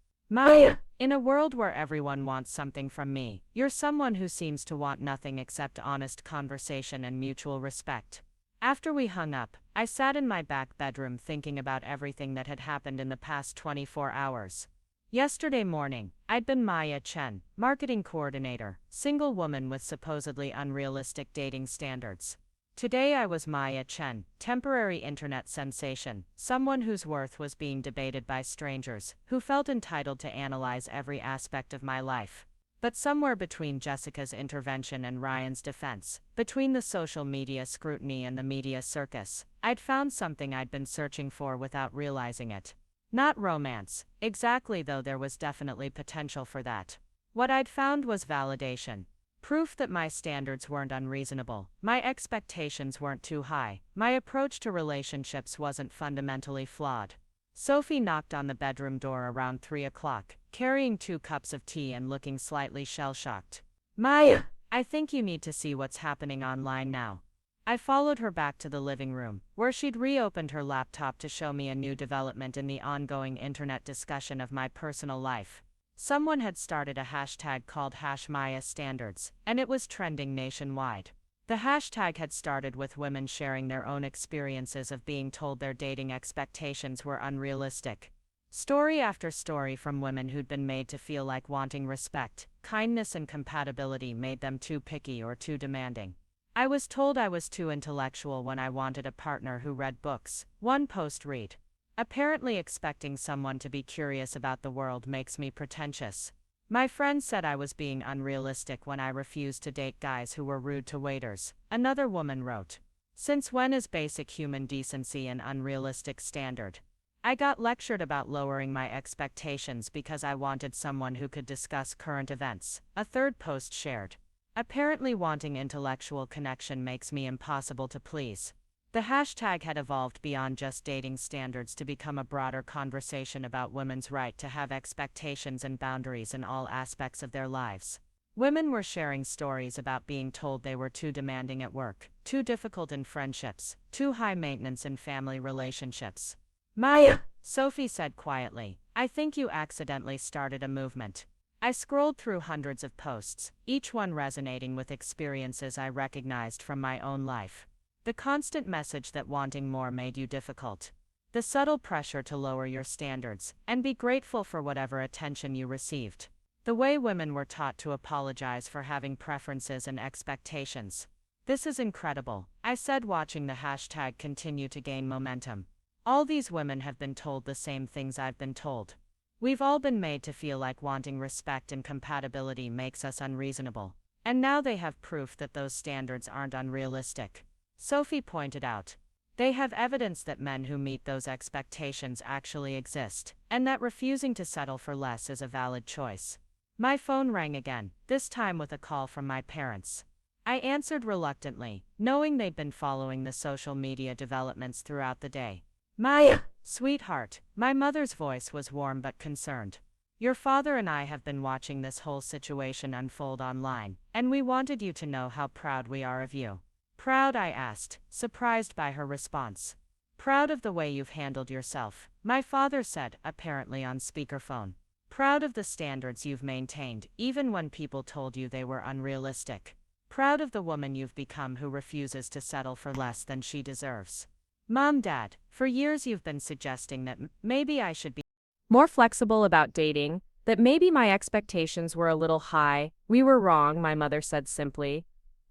In a world where everyone wants something from me, you're someone who seems to want nothing except honest conversation and mutual respect. After we hung up, I sat in my back bedroom thinking about everything that had happened in the past 24 hours. Yesterday morning, I'd been Maya Chen, marketing coordinator, single woman with supposedly unrealistic dating standards. Today I was Maya Chen, temporary internet sensation, someone whose worth was being debated by strangers, who felt entitled to analyze every aspect of my life. But somewhere between Jessica's intervention and Ryan's defense, between the social media scrutiny and the media circus, I'd found something I'd been searching for without realizing it. Not romance, exactly, though there was definitely potential for that. What I'd found was validation. Proof that my standards weren't unreasonable, my expectations weren't too high, my approach to relationships wasn't fundamentally flawed. Sophie knocked on the bedroom door around 3 o'clock, carrying 2 cups of tea and looking slightly shell-shocked. Maya, I think you need to see what's happening online now. I followed her back to the living room, where she'd reopened her laptop to show me a new development in the ongoing internet discussion of my personal life. Someone had started a hashtag called #MayaStandards, and it was trending nationwide. The hashtag had started with women sharing their own experiences of being told their dating expectations were unrealistic. Story after story from women who'd been made to feel like wanting respect, kindness, and compatibility made them too picky or too demanding. I was told I was too intellectual when I wanted a partner who read books, one post read. Apparently expecting someone to be curious about the world makes me pretentious. My friend said I was being unrealistic when I refused to date guys who were rude to waiters, another woman wrote. Since when is basic human decency an unrealistic standard? I got lectured about lowering my expectations because I wanted someone who could discuss current events, a third post shared. Apparently wanting intellectual connection makes me impossible to please. The hashtag had evolved beyond just dating standards to become a broader conversation about women's right to have expectations and boundaries in all aspects of their lives. Women were sharing stories about being told they were too demanding at work, too difficult in friendships, too high maintenance in family relationships. Maya, Sophie said quietly, I think you accidentally started a movement. I scrolled through hundreds of posts, each one resonating with experiences I recognized from my own life. The constant message that wanting more made you difficult. The subtle pressure to lower your standards and be grateful for whatever attention you received. The way women were taught to apologize for having preferences and expectations. This is incredible, I said, watching the hashtag continue to gain momentum. All these women have been told the same things I've been told. We've all been made to feel like wanting respect and compatibility makes us unreasonable. And now they have proof that those standards aren't unrealistic. Sophie pointed out. They have evidence that men who meet those expectations actually exist, and that refusing to settle for less is a valid choice. My phone rang again, this time with a call from my parents. I answered reluctantly, knowing they'd been following the social media developments throughout the day. Maya, sweetheart, my mother's voice was warm but concerned. Your father and I have been watching this whole situation unfold online, and we wanted you to know how proud we are of you. Proud? I asked, surprised by her response. Proud of the way you've handled yourself, my father said, apparently on speakerphone. Proud of the standards you've maintained, even when people told you they were unrealistic. Proud of the woman you've become who refuses to settle for less than she deserves. Mom, Dad, for years you've been suggesting that maybe I should be more flexible about dating, that maybe my expectations were a little high. We were wrong, my mother said simply.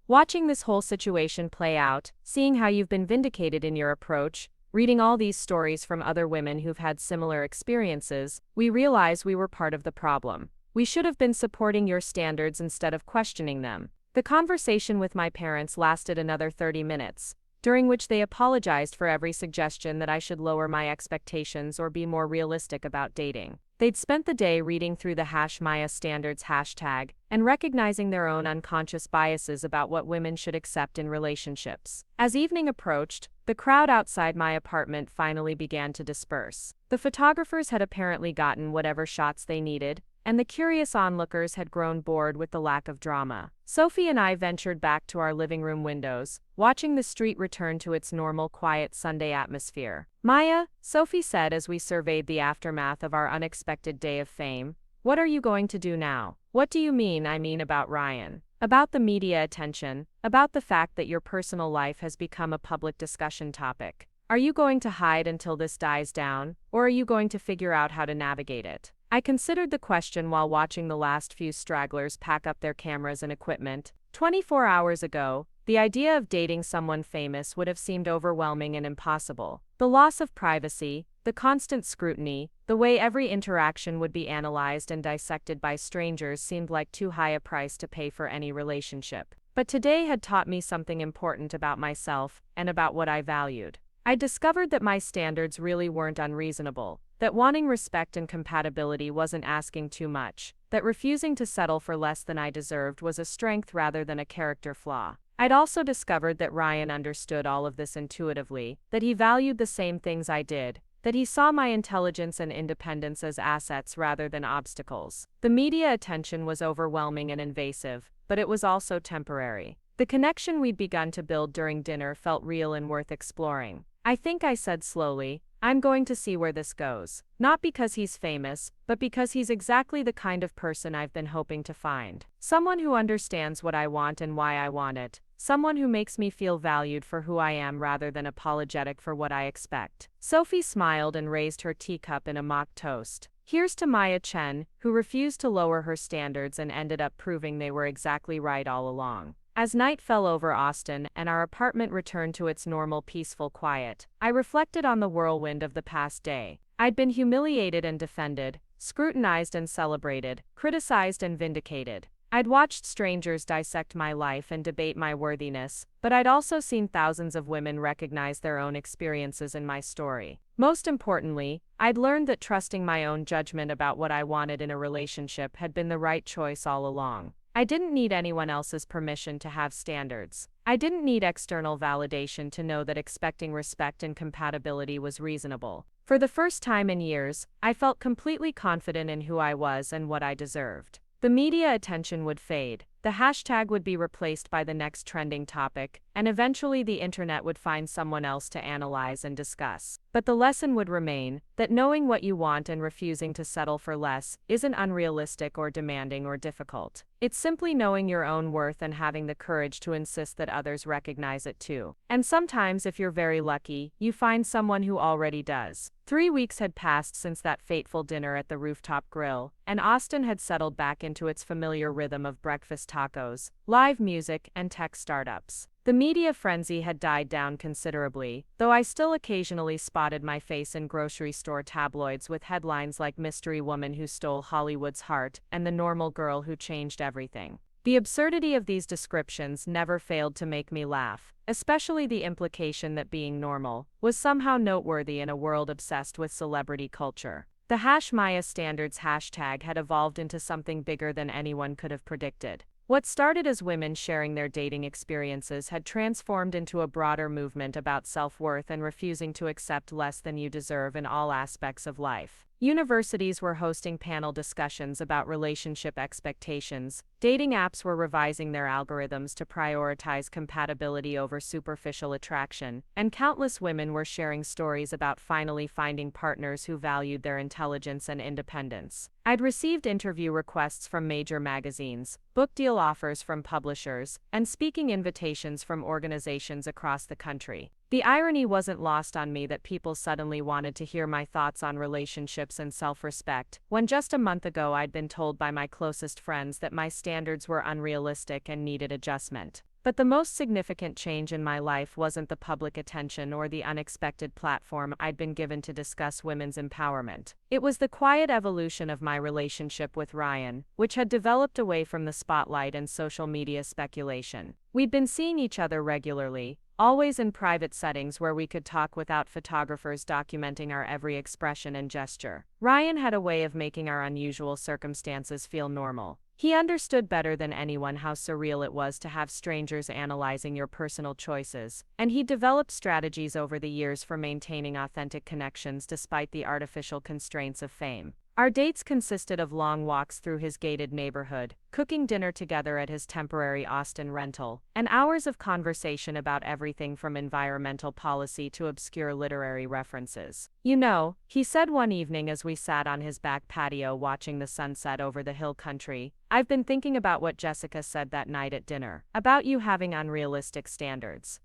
Watching this whole situation play out, seeing how you've been vindicated in your approach, reading all these stories from other women who've had similar experiences, we realize we were part of the problem. We should have been supporting your standards instead of questioning them. The conversation with my parents lasted another 30 minutes, during which they apologized for every suggestion that I should lower my expectations or be more realistic about dating. They'd spent the day reading through the #Maya Standards hashtag and recognizing their own unconscious biases about what women should accept in relationships. As evening approached, the crowd outside my apartment finally began to disperse. The photographers had apparently gotten whatever shots they needed, and the curious onlookers had grown bored with the lack of drama. Sophie and I ventured back to our living room windows, watching the street return to its normal, quiet Sunday atmosphere. Maya, Sophie said as we surveyed the aftermath of our unexpected day of fame, what are you going to do now? What do you mean? I mean about Ryan. About the media attention, about the fact that your personal life has become a public discussion topic. Are you going to hide until this dies down, or are you going to figure out how to navigate it? I considered the question while watching the last few stragglers pack up their cameras and equipment. 24 hours ago, the idea of dating someone famous would have seemed overwhelming and impossible. The loss of privacy, the constant scrutiny, the way every interaction would be analyzed and dissected by strangers seemed like too high a price to pay for any relationship. But today had taught me something important about myself and about what I valued. I discovered that my standards really weren't unreasonable, that wanting respect and compatibility wasn't asking too much, that refusing to settle for less than I deserved was a strength rather than a character flaw. I'd also discovered that Ryan understood all of this intuitively, that he valued the same things I did, that he saw my intelligence and independence as assets rather than obstacles. The media attention was overwhelming and invasive, but it was also temporary. The connection we'd begun to build during dinner felt real and worth exploring. I think I said slowly, I'm going to see where this goes. Not because he's famous, but because he's exactly the kind of person I've been hoping to find. Someone who understands what I want and why I want it. Someone who makes me feel valued for who I am rather than apologetic for what I expect. Sophie smiled and raised her teacup in a mock toast. Here's to Maya Chen, who refused to lower her standards and ended up proving they were exactly right all along. As night fell over Austin and our apartment returned to its normal peaceful quiet, I reflected on the whirlwind of the past day. I'd been humiliated and defended, scrutinized and celebrated, criticized and vindicated. I'd watched strangers dissect my life and debate my worthiness, but I'd also seen thousands of women recognize their own experiences in my story. Most importantly, I'd learned that trusting my own judgment about what I wanted in a relationship had been the right choice all along. I didn't need anyone else's permission to have standards. I didn't need external validation to know that expecting respect and compatibility was reasonable. For the first time in years, I felt completely confident in who I was and what I deserved. The media attention would fade, the hashtag would be replaced by the next trending topic, and eventually the internet would find someone else to analyze and discuss. But the lesson would remain that knowing what you want and refusing to settle for less isn't unrealistic or demanding or difficult. It's simply knowing your own worth and having the courage to insist that others recognize it too. And sometimes, if you're very lucky, you find someone who already does. 3 weeks had passed since that fateful dinner at the Rooftop Grill, and Austin had settled back into its familiar rhythm of breakfast tacos, live music, and tech startups. The media frenzy had died down considerably, though I still occasionally spotted my face in grocery store tabloids with headlines like Mystery Woman Who Stole Hollywood's Heart and The Normal Girl Who Changed Everything. The absurdity of these descriptions never failed to make me laugh, especially the implication that being normal was somehow noteworthy in a world obsessed with celebrity culture. The #Maya Standards hashtag had evolved into something bigger than anyone could have predicted. What started as women sharing their dating experiences had transformed into a broader movement about self-worth and refusing to accept less than you deserve in all aspects of life. Universities were hosting panel discussions about relationship expectations, dating apps were revising their algorithms to prioritize compatibility over superficial attraction, and countless women were sharing stories about finally finding partners who valued their intelligence and independence. I'd received interview requests from major magazines, book deal offers from publishers, and speaking invitations from organizations across the country. The irony wasn't lost on me that people suddenly wanted to hear my thoughts on relationships and self-respect, when just a month ago I'd been told by my closest friends that my standards were unrealistic and needed adjustment. But the most significant change in my life wasn't the public attention or the unexpected platform I'd been given to discuss women's empowerment. It was the quiet evolution of my relationship with Ryan, which had developed away from the spotlight and social media speculation. We'd been seeing each other regularly, always in private settings where we could talk without photographers documenting our every expression and gesture. Ryan had a way of making our unusual circumstances feel normal. He understood better than anyone how surreal it was to have strangers analyzing your personal choices, and he developed strategies over the years for maintaining authentic connections despite the artificial constraints of fame. Our dates consisted of long walks through his gated neighborhood, cooking dinner together at his temporary Austin rental, and hours of conversation about everything from environmental policy to obscure literary references. "You know," he said one evening as we sat on his back patio watching the sunset over the hill country, "I've been thinking about what Jessica said that night at dinner, about you having unrealistic standards."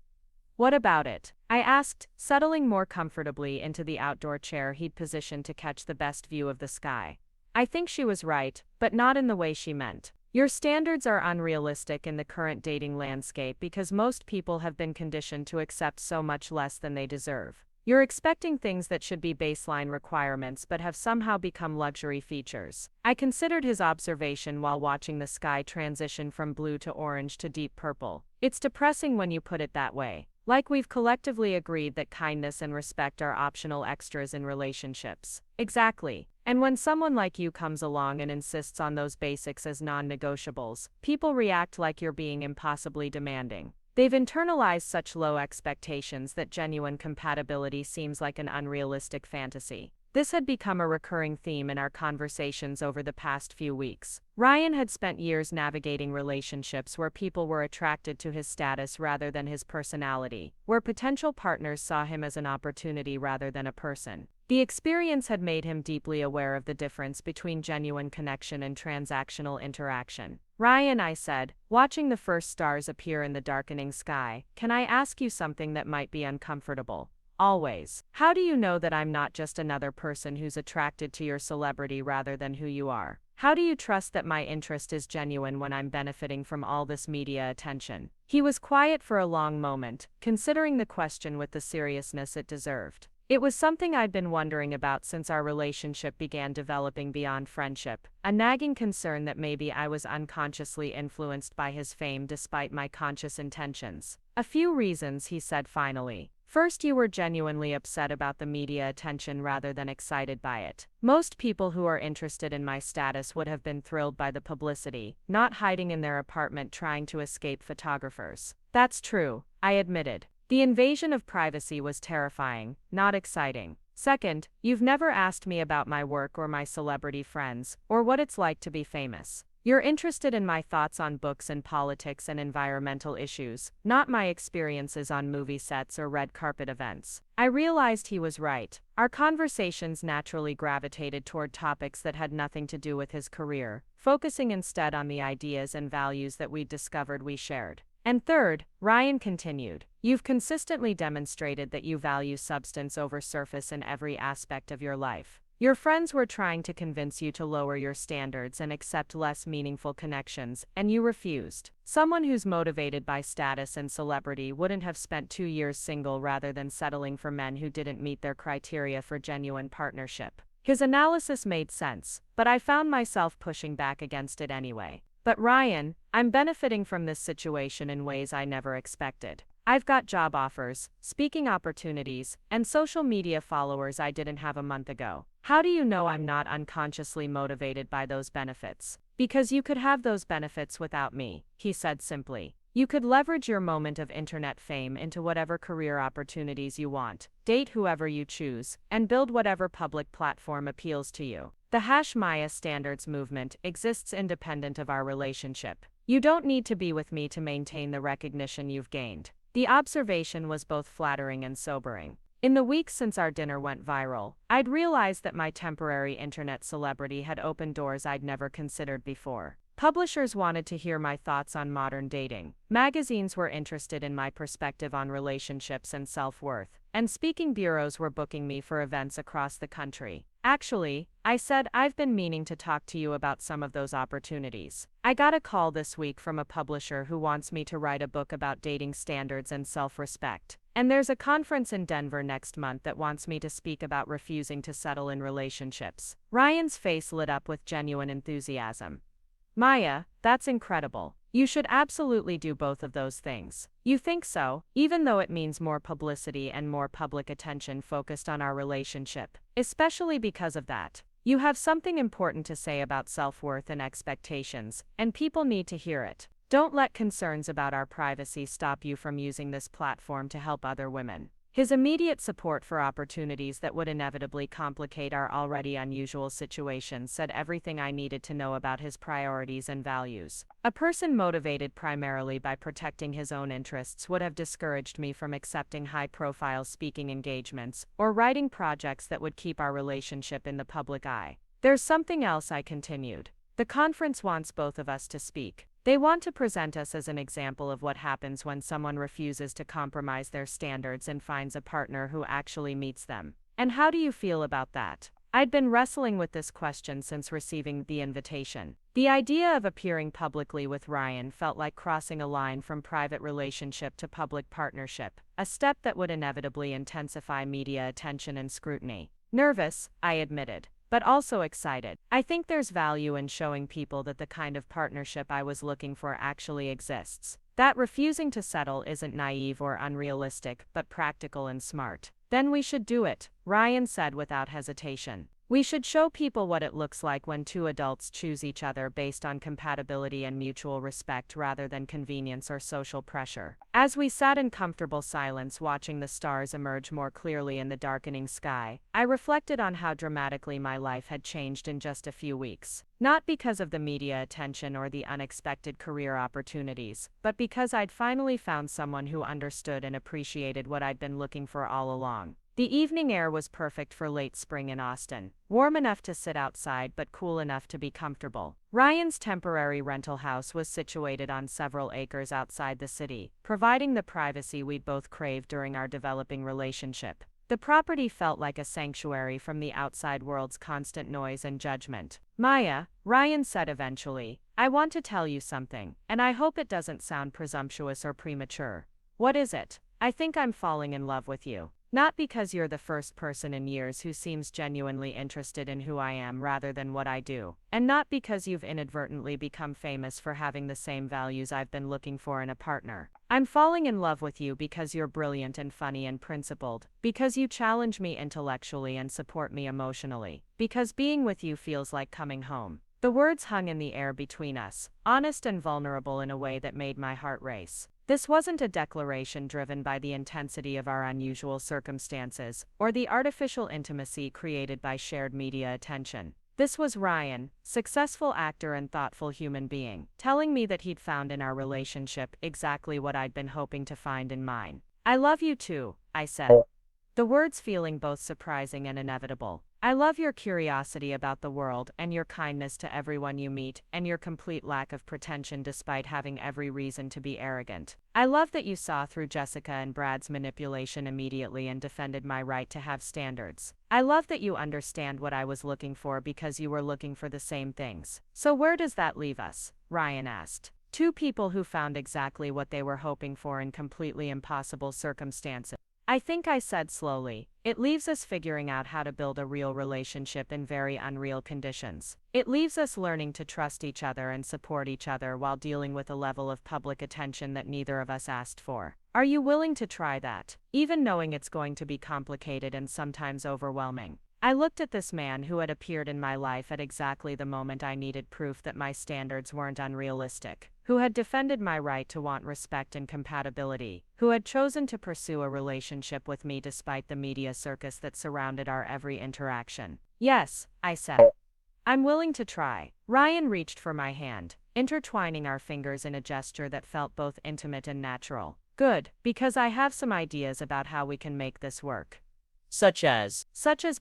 "What about it?" I asked, settling more comfortably into the outdoor chair he'd positioned to catch the best view of the sky. "I think she was right, but not in the way she meant. Your standards are unrealistic in the current dating landscape because most people have been conditioned to accept so much less than they deserve. You're expecting things that should be baseline requirements but have somehow become luxury features." I considered his observation while watching the sky transition from blue to orange to deep purple. "It's depressing when you put it that way. Like we've collectively agreed that kindness and respect are optional extras in relationships." "Exactly. And when someone like you comes along and insists on those basics as non-negotiables, people react like you're being impossibly demanding. They've internalized such low expectations that genuine compatibility seems like an unrealistic fantasy." This had become a recurring theme in our conversations over the past few weeks. Ryan had spent years navigating relationships where people were attracted to his status rather than his personality, where potential partners saw him as an opportunity rather than a person. The experience had made him deeply aware of the difference between genuine connection and transactional interaction. "Ryan," I said, watching the first stars appear in the darkening sky, "can I ask you something that might be uncomfortable?" "Always. How do you know that I'm not just another person who's attracted to your celebrity rather than who you are? How do you trust that my interest is genuine when I'm benefiting from all this media attention?" He was quiet for a long moment, considering the question with the seriousness it deserved. It was something I'd been wondering about since our relationship began developing beyond friendship, a nagging concern that maybe I was unconsciously influenced by his fame despite my conscious intentions. "A few reasons," he said finally. "First, you were genuinely upset about the media attention rather than excited by it. Most people who are interested in my status would have been thrilled by the publicity, not hiding in their apartment trying to escape photographers." "That's true," I admitted. "The invasion of privacy was terrifying, not exciting." "Second, you've never asked me about my work or my celebrity friends, or what it's like to be famous. You're interested in my thoughts on books and politics and environmental issues, not my experiences on movie sets or red carpet events. I realized he was right. Our conversations naturally gravitated toward topics that had nothing to do with his career, focusing instead on the ideas and values that we'd discovered we shared. And third, Ryan continued, you've consistently demonstrated that you value substance over surface in every aspect of your life. Your friends were trying to convince you to lower your standards and accept less meaningful connections, and you refused. Someone who's motivated by status and celebrity wouldn't have spent 2 years single rather than settling for men who didn't meet their criteria for genuine partnership. His analysis made sense, but I found myself pushing back against it anyway. But Ryan, I'm benefiting from this situation in ways I never expected. I've got job offers, speaking opportunities, and social media followers I didn't have a month ago. How do you know I'm not unconsciously motivated by those benefits? Because you could have those benefits without me, he said simply. You could leverage your moment of internet fame into whatever career opportunities you want, date whoever you choose, and build whatever public platform appeals to you. The Maya standards movement exists independent of our relationship. You don't need to be with me to maintain the recognition you've gained. The observation was both flattering and sobering. In the weeks since our dinner went viral, I'd realized that my temporary internet celebrity had opened doors I'd never considered before. Publishers wanted to hear my thoughts on modern dating. Magazines were interested in my perspective on relationships and self-worth, and speaking bureaus were booking me for events across the country. Actually, I said, I've been meaning to talk to you about some of those opportunities. I got a call this week from a publisher who wants me to write a book about dating standards and self-respect. And there's a conference in Denver next month that wants me to speak about refusing to settle in relationships. Ryan's face lit up with genuine enthusiasm. Maya, that's incredible. You should absolutely do both of those things. You think so, even though it means more publicity and more public attention focused on our relationship. Especially because of that. You have something important to say about self-worth and expectations, and people need to hear it. Don't let concerns about our privacy stop you from using this platform to help other women. His immediate support for opportunities that would inevitably complicate our already unusual situation said everything I needed to know about his priorities and values. A person motivated primarily by protecting his own interests would have discouraged me from accepting high-profile speaking engagements or writing projects that would keep our relationship in the public eye. There's something else, I continued. The conference wants both of us to speak. They want to present us as an example of what happens when someone refuses to compromise their standards and finds a partner who actually meets them. And how do you feel about that? I'd been wrestling with this question since receiving the invitation. The idea of appearing publicly with Ryan felt like crossing a line from private relationship to public partnership, a step that would inevitably intensify media attention and scrutiny. Nervous, I admitted, but also excited. I think there's value in showing people that the kind of partnership I was looking for actually exists. That refusing to settle isn't naive or unrealistic, but practical and smart. Then we should do it, Ryan said without hesitation. We should show people what it looks like when two adults choose each other based on compatibility and mutual respect rather than convenience or social pressure. As we sat in comfortable silence watching the stars emerge more clearly in the darkening sky, I reflected on how dramatically my life had changed in just a few weeks. Not because of the media attention or the unexpected career opportunities, but because I'd finally found someone who understood and appreciated what I'd been looking for all along. The evening air was perfect for late spring in Austin, warm enough to sit outside but cool enough to be comfortable. Ryan's temporary rental house was situated on several acres outside the city, providing the privacy we'd both craved during our developing relationship. The property felt like a sanctuary from the outside world's constant noise and judgment. Maya, Ryan said eventually, I want to tell you something, and I hope it doesn't sound presumptuous or premature. What is it? I think I'm falling in love with you. Not because you're the first person in years who seems genuinely interested in who I am rather than what I do, and not because you've inadvertently become famous for having the same values I've been looking for in a partner. I'm falling in love with you because you're brilliant and funny and principled, because you challenge me intellectually and support me emotionally, because being with you feels like coming home. The words hung in the air between us, honest and vulnerable in a way that made my heart race. This wasn't a declaration driven by the intensity of our unusual circumstances, or the artificial intimacy created by shared media attention. This was Ryan, successful actor and thoughtful human being, telling me that he'd found in our relationship exactly what I'd been hoping to find in mine. I love you too, I said. The words feeling both surprising and inevitable. I love your curiosity about the world and your kindness to everyone you meet and your complete lack of pretension despite having every reason to be arrogant. I love that you saw through Jessica and Brad's manipulation immediately and defended my right to have standards. I love that you understand what I was looking for because you were looking for the same things. So where does that leave us? Ryan asked. Two people who found exactly what they were hoping for in completely impossible circumstances. I think I said slowly, it leaves us figuring out how to build a real relationship in very unreal conditions. It leaves us learning to trust each other and support each other while dealing with a level of public attention that neither of us asked for. Are you willing to try that, even knowing it's going to be complicated and sometimes overwhelming? I looked at this man who had appeared in my life at exactly the moment I needed proof that my standards weren't unrealistic, who had defended my right to want respect and compatibility, who had chosen to pursue a relationship with me despite the media circus that surrounded our every interaction. Yes, I said. I'm willing to try. Ryan reached for my hand, intertwining our fingers in a gesture that felt both intimate and natural. Good, because I have some ideas about how we can make this work. Such as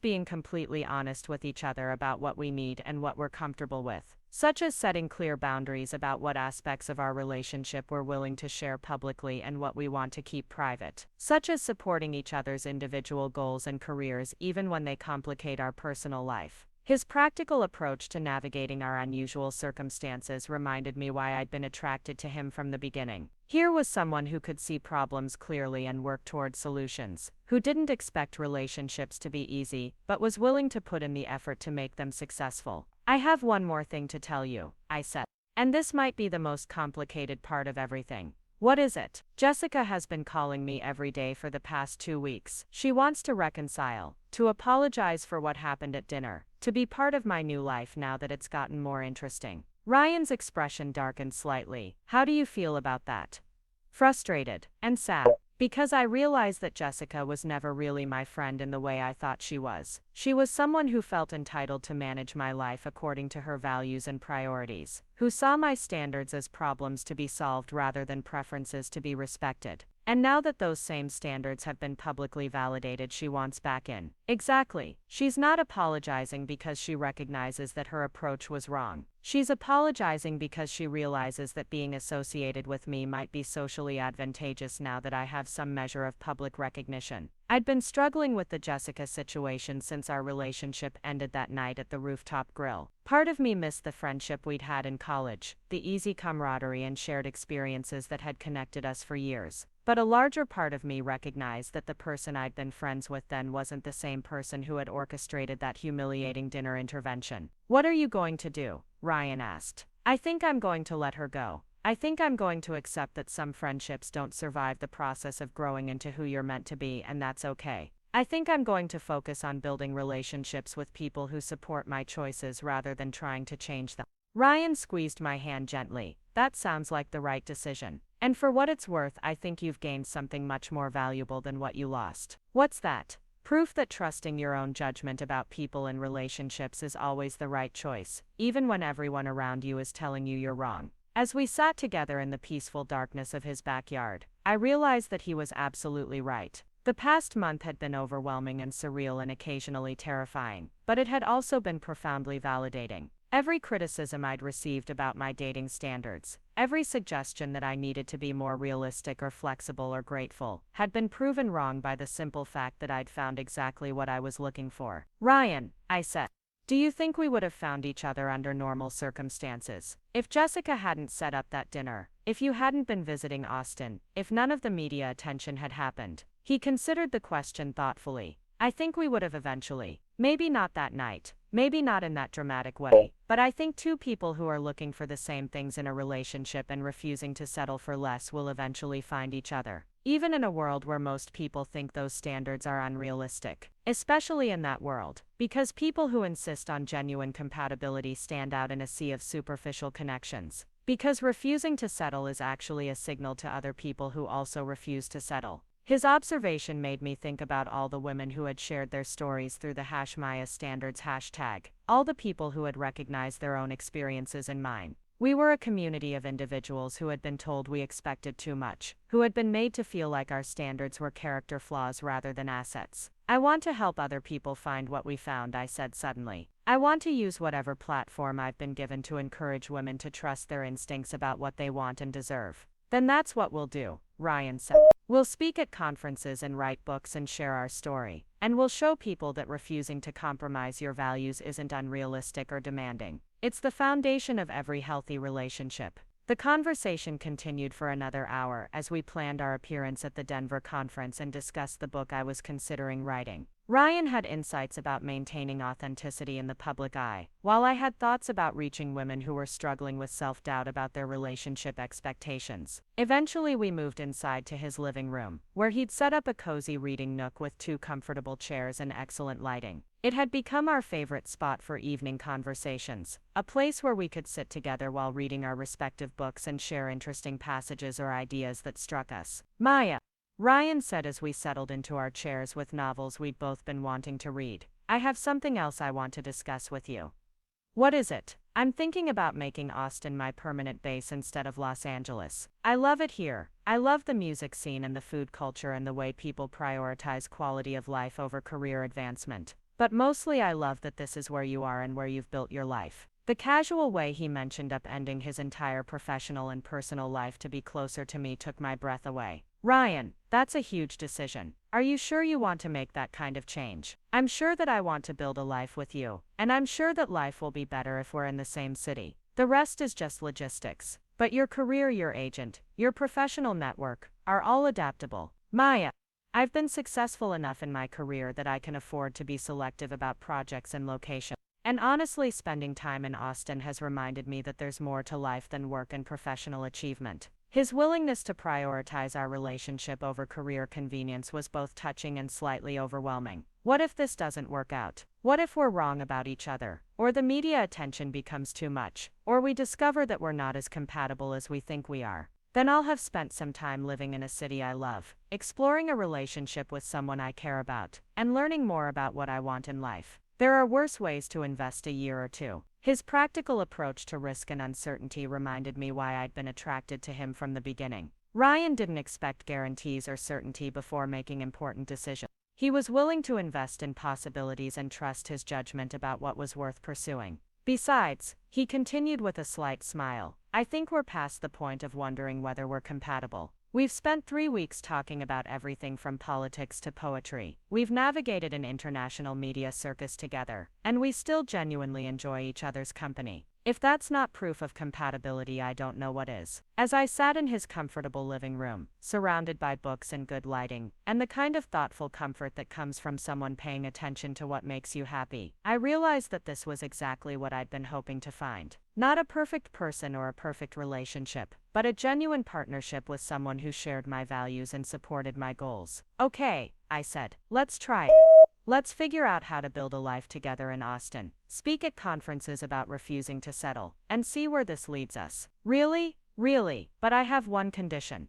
being completely honest with each other about what we need and what we're comfortable with. Such as setting clear boundaries about what aspects of our relationship we're willing to share publicly and what we want to keep private. Such as supporting each other's individual goals and careers even when they complicate our personal life. His practical approach to navigating our unusual circumstances reminded me why I'd been attracted to him from the beginning. Here was someone who could see problems clearly and work toward solutions, who didn't expect relationships to be easy, but was willing to put in the effort to make them successful. I have one more thing to tell you, I said. And this might be the most complicated part of everything. What is it? Jessica has been calling me every day for the past 2 weeks. She wants to reconcile, to apologize for what happened at dinner, to be part of my new life now that it's gotten more interesting. Ryan's expression darkened slightly. How do you feel about that? Frustrated and sad. Because I realized that Jessica was never really my friend in the way I thought she was. She was someone who felt entitled to manage my life according to her values and priorities, who saw my standards as problems to be solved rather than preferences to be respected. And now that those same standards have been publicly validated, she wants back in. Exactly. She's not apologizing because she recognizes that her approach was wrong. She's apologizing because she realizes that being associated with me might be socially advantageous now that I have some measure of public recognition. I'd been struggling with the Jessica situation since our relationship ended that night at the Rooftop Grill. Part of me missed the friendship we'd had in college, the easy camaraderie and shared experiences that had connected us for years. But a larger part of me recognized that the person I'd been friends with then wasn't the same person who had orchestrated that humiliating dinner intervention. What are you going to do? Ryan asked. I think I'm going to let her go. I think I'm going to accept that some friendships don't survive the process of growing into who you're meant to be, and that's okay. I think I'm going to focus on building relationships with people who support my choices rather than trying to change them. Ryan squeezed my hand gently. That sounds like the right decision. And for what it's worth, I think you've gained something much more valuable than what you lost. What's that? Proof that trusting your own judgment about people and relationships is always the right choice, even when everyone around you is telling you you're wrong. As we sat together in the peaceful darkness of his backyard, I realized that he was absolutely right. The past month had been overwhelming and surreal and occasionally terrifying, but it had also been profoundly validating. Every criticism I'd received about my dating standards, every suggestion that I needed to be more realistic or flexible or grateful, had been proven wrong by the simple fact that I'd found exactly what I was looking for. Ryan, I said, do you think we would have found each other under normal circumstances? If Jessica hadn't set up that dinner, if you hadn't been visiting Austin, if none of the media attention had happened? He considered the question thoughtfully. I think we would have eventually. Maybe not that night, maybe not in that dramatic way, but I think two people who are looking for the same things in a relationship and refusing to settle for less will eventually find each other. Even in a world where most people think those standards are unrealistic. Especially in that world, because people who insist on genuine compatibility stand out in a sea of superficial connections. Because refusing to settle is actually a signal to other people who also refuse to settle. His observation made me think about all the women who had shared their stories through the #Maya Standards hashtag, all the people who had recognized their own experiences in mine. We were a community of individuals who had been told we expected too much, who had been made to feel like our standards were character flaws rather than assets. I want to help other people find what we found, I said suddenly. I want to use whatever platform I've been given to encourage women to trust their instincts about what they want and deserve. Then that's what we'll do, Ryan said. We'll speak at conferences and write books and share our story. And we'll show people that refusing to compromise your values isn't unrealistic or demanding. It's the foundation of every healthy relationship. The conversation continued for another hour as we planned our appearance at the Denver conference and discussed the book I was considering writing. Ryan had insights about maintaining authenticity in the public eye, while I had thoughts about reaching women who were struggling with self-doubt about their relationship expectations. Eventually we moved inside to his living room, where he'd set up a cozy reading nook with 2 comfortable chairs and excellent lighting. It had become our favorite spot for evening conversations, a place where we could sit together while reading our respective books and share interesting passages or ideas that struck us. Maya, Ryan said as we settled into our chairs with novels we'd both been wanting to read, I have something else I want to discuss with you. What is it? I'm thinking about making Austin my permanent base instead of Los Angeles. I love it here. I love the music scene and the food culture and the way people prioritize quality of life over career advancement. But mostly I love that this is where you are and where you've built your life. The casual way he mentioned upending his entire professional and personal life to be closer to me took my breath away. Ryan, that's a huge decision. Are you sure you want to make that kind of change? I'm sure that I want to build a life with you, and I'm sure that life will be better if we're in the same city. The rest is just logistics. But your career, your agent, your professional network, are all adaptable. Maya, I've been successful enough in my career that I can afford to be selective about projects and location. And honestly, spending time in Austin has reminded me that there's more to life than work and professional achievement. His willingness to prioritize our relationship over career convenience was both touching and slightly overwhelming. What if this doesn't work out? What if we're wrong about each other? Or the media attention becomes too much? Or we discover that we're not as compatible as we think we are? Then I'll have spent some time living in a city I love, exploring a relationship with someone I care about, and learning more about what I want in life. There are worse ways to invest a year or two. His practical approach to risk and uncertainty reminded me why I'd been attracted to him from the beginning. Ryan didn't expect guarantees or certainty before making important decisions. He was willing to invest in possibilities and trust his judgment about what was worth pursuing. Besides, he continued with a slight smile, I think we're past the point of wondering whether we're compatible. We've spent 3 weeks talking about everything from politics to poetry. We've navigated an international media circus together, and we still genuinely enjoy each other's company. If that's not proof of compatibility, I don't know what is. As I sat in his comfortable living room, surrounded by books and good lighting, and the kind of thoughtful comfort that comes from someone paying attention to what makes you happy, I realized that this was exactly what I'd been hoping to find. Not a perfect person or a perfect relationship, but a genuine partnership with someone who shared my values and supported my goals. Okay, I said, let's try it. Let's figure out how to build a life together in Austin, speak at conferences about refusing to settle, and see where this leads us. Really? Really, but I have one condition.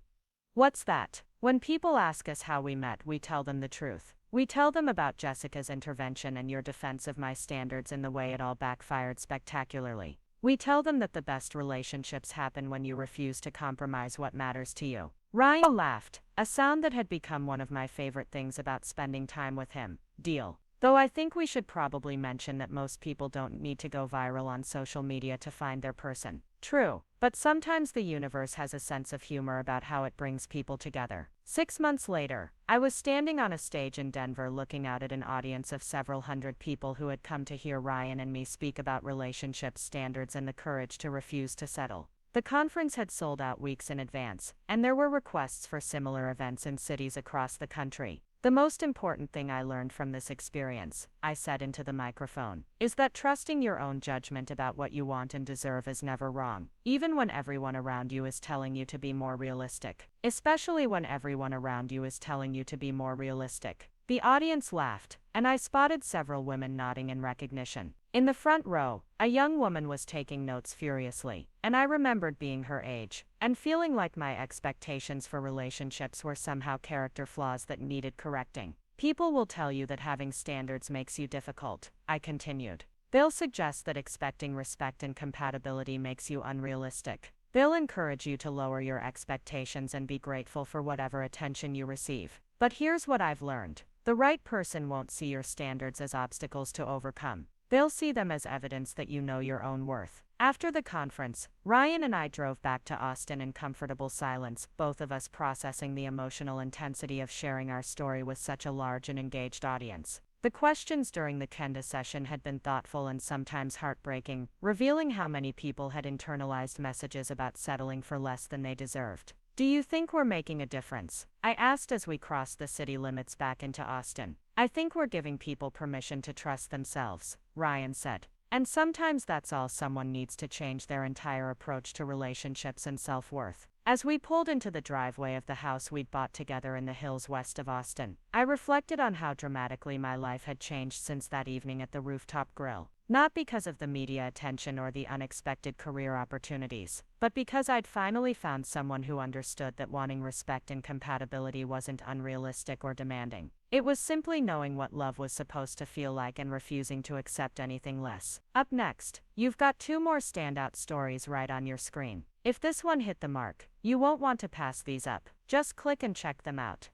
What's that? When people ask us how we met, we tell them the truth. We tell them about Jessica's intervention and your defense of my standards and the way it all backfired spectacularly. We tell them that the best relationships happen when you refuse to compromise what matters to you. Ryan laughed, a sound that had become one of my favorite things about spending time with him. Deal. Though I think we should probably mention that most people don't need to go viral on social media to find their person. True, but sometimes the universe has a sense of humor about how it brings people together. 6 months later, I was standing on a stage in Denver looking out at an audience of several hundred people who had come to hear Ryan and me speak about relationships, standards, and the courage to refuse to settle. The conference had sold out weeks in advance, and there were requests for similar events in cities across the country. The most important thing I learned from this experience, I said into the microphone, is that trusting your own judgment about what you want and deserve is never wrong, even when everyone around you is telling you to be more realistic. Especially when everyone around you is telling you to be more realistic. The audience laughed, and I spotted several women nodding in recognition. In the front row, a young woman was taking notes furiously, and I remembered being her age, and feeling like my expectations for relationships were somehow character flaws that needed correcting. People will tell you that having standards makes you difficult, I continued. They'll suggest that expecting respect and compatibility makes you unrealistic. They'll encourage you to lower your expectations and be grateful for whatever attention you receive. But here's what I've learned. The right person won't see your standards as obstacles to overcome. They'll see them as evidence that you know your own worth. After the conference, Ryan and I drove back to Austin in comfortable silence, both of us processing the emotional intensity of sharing our story with such a large and engaged audience. The questions during the Kenda session had been thoughtful and sometimes heartbreaking, revealing how many people had internalized messages about settling for less than they deserved. Do you think we're making a difference? I asked as we crossed the city limits back into Austin. I think we're giving people permission to trust themselves, Ryan said. And sometimes that's all someone needs to change their entire approach to relationships and self-worth. As we pulled into the driveway of the house we'd bought together in the hills west of Austin, I reflected on how dramatically my life had changed since that evening at the Rooftop Grill. Not because of the media attention or the unexpected career opportunities, but because I'd finally found someone who understood that wanting respect and compatibility wasn't unrealistic or demanding. It was simply knowing what love was supposed to feel like and refusing to accept anything less. Up next, you've got 2 more standout stories right on your screen. If this one hit the mark, you won't want to pass these up. Just click and check them out.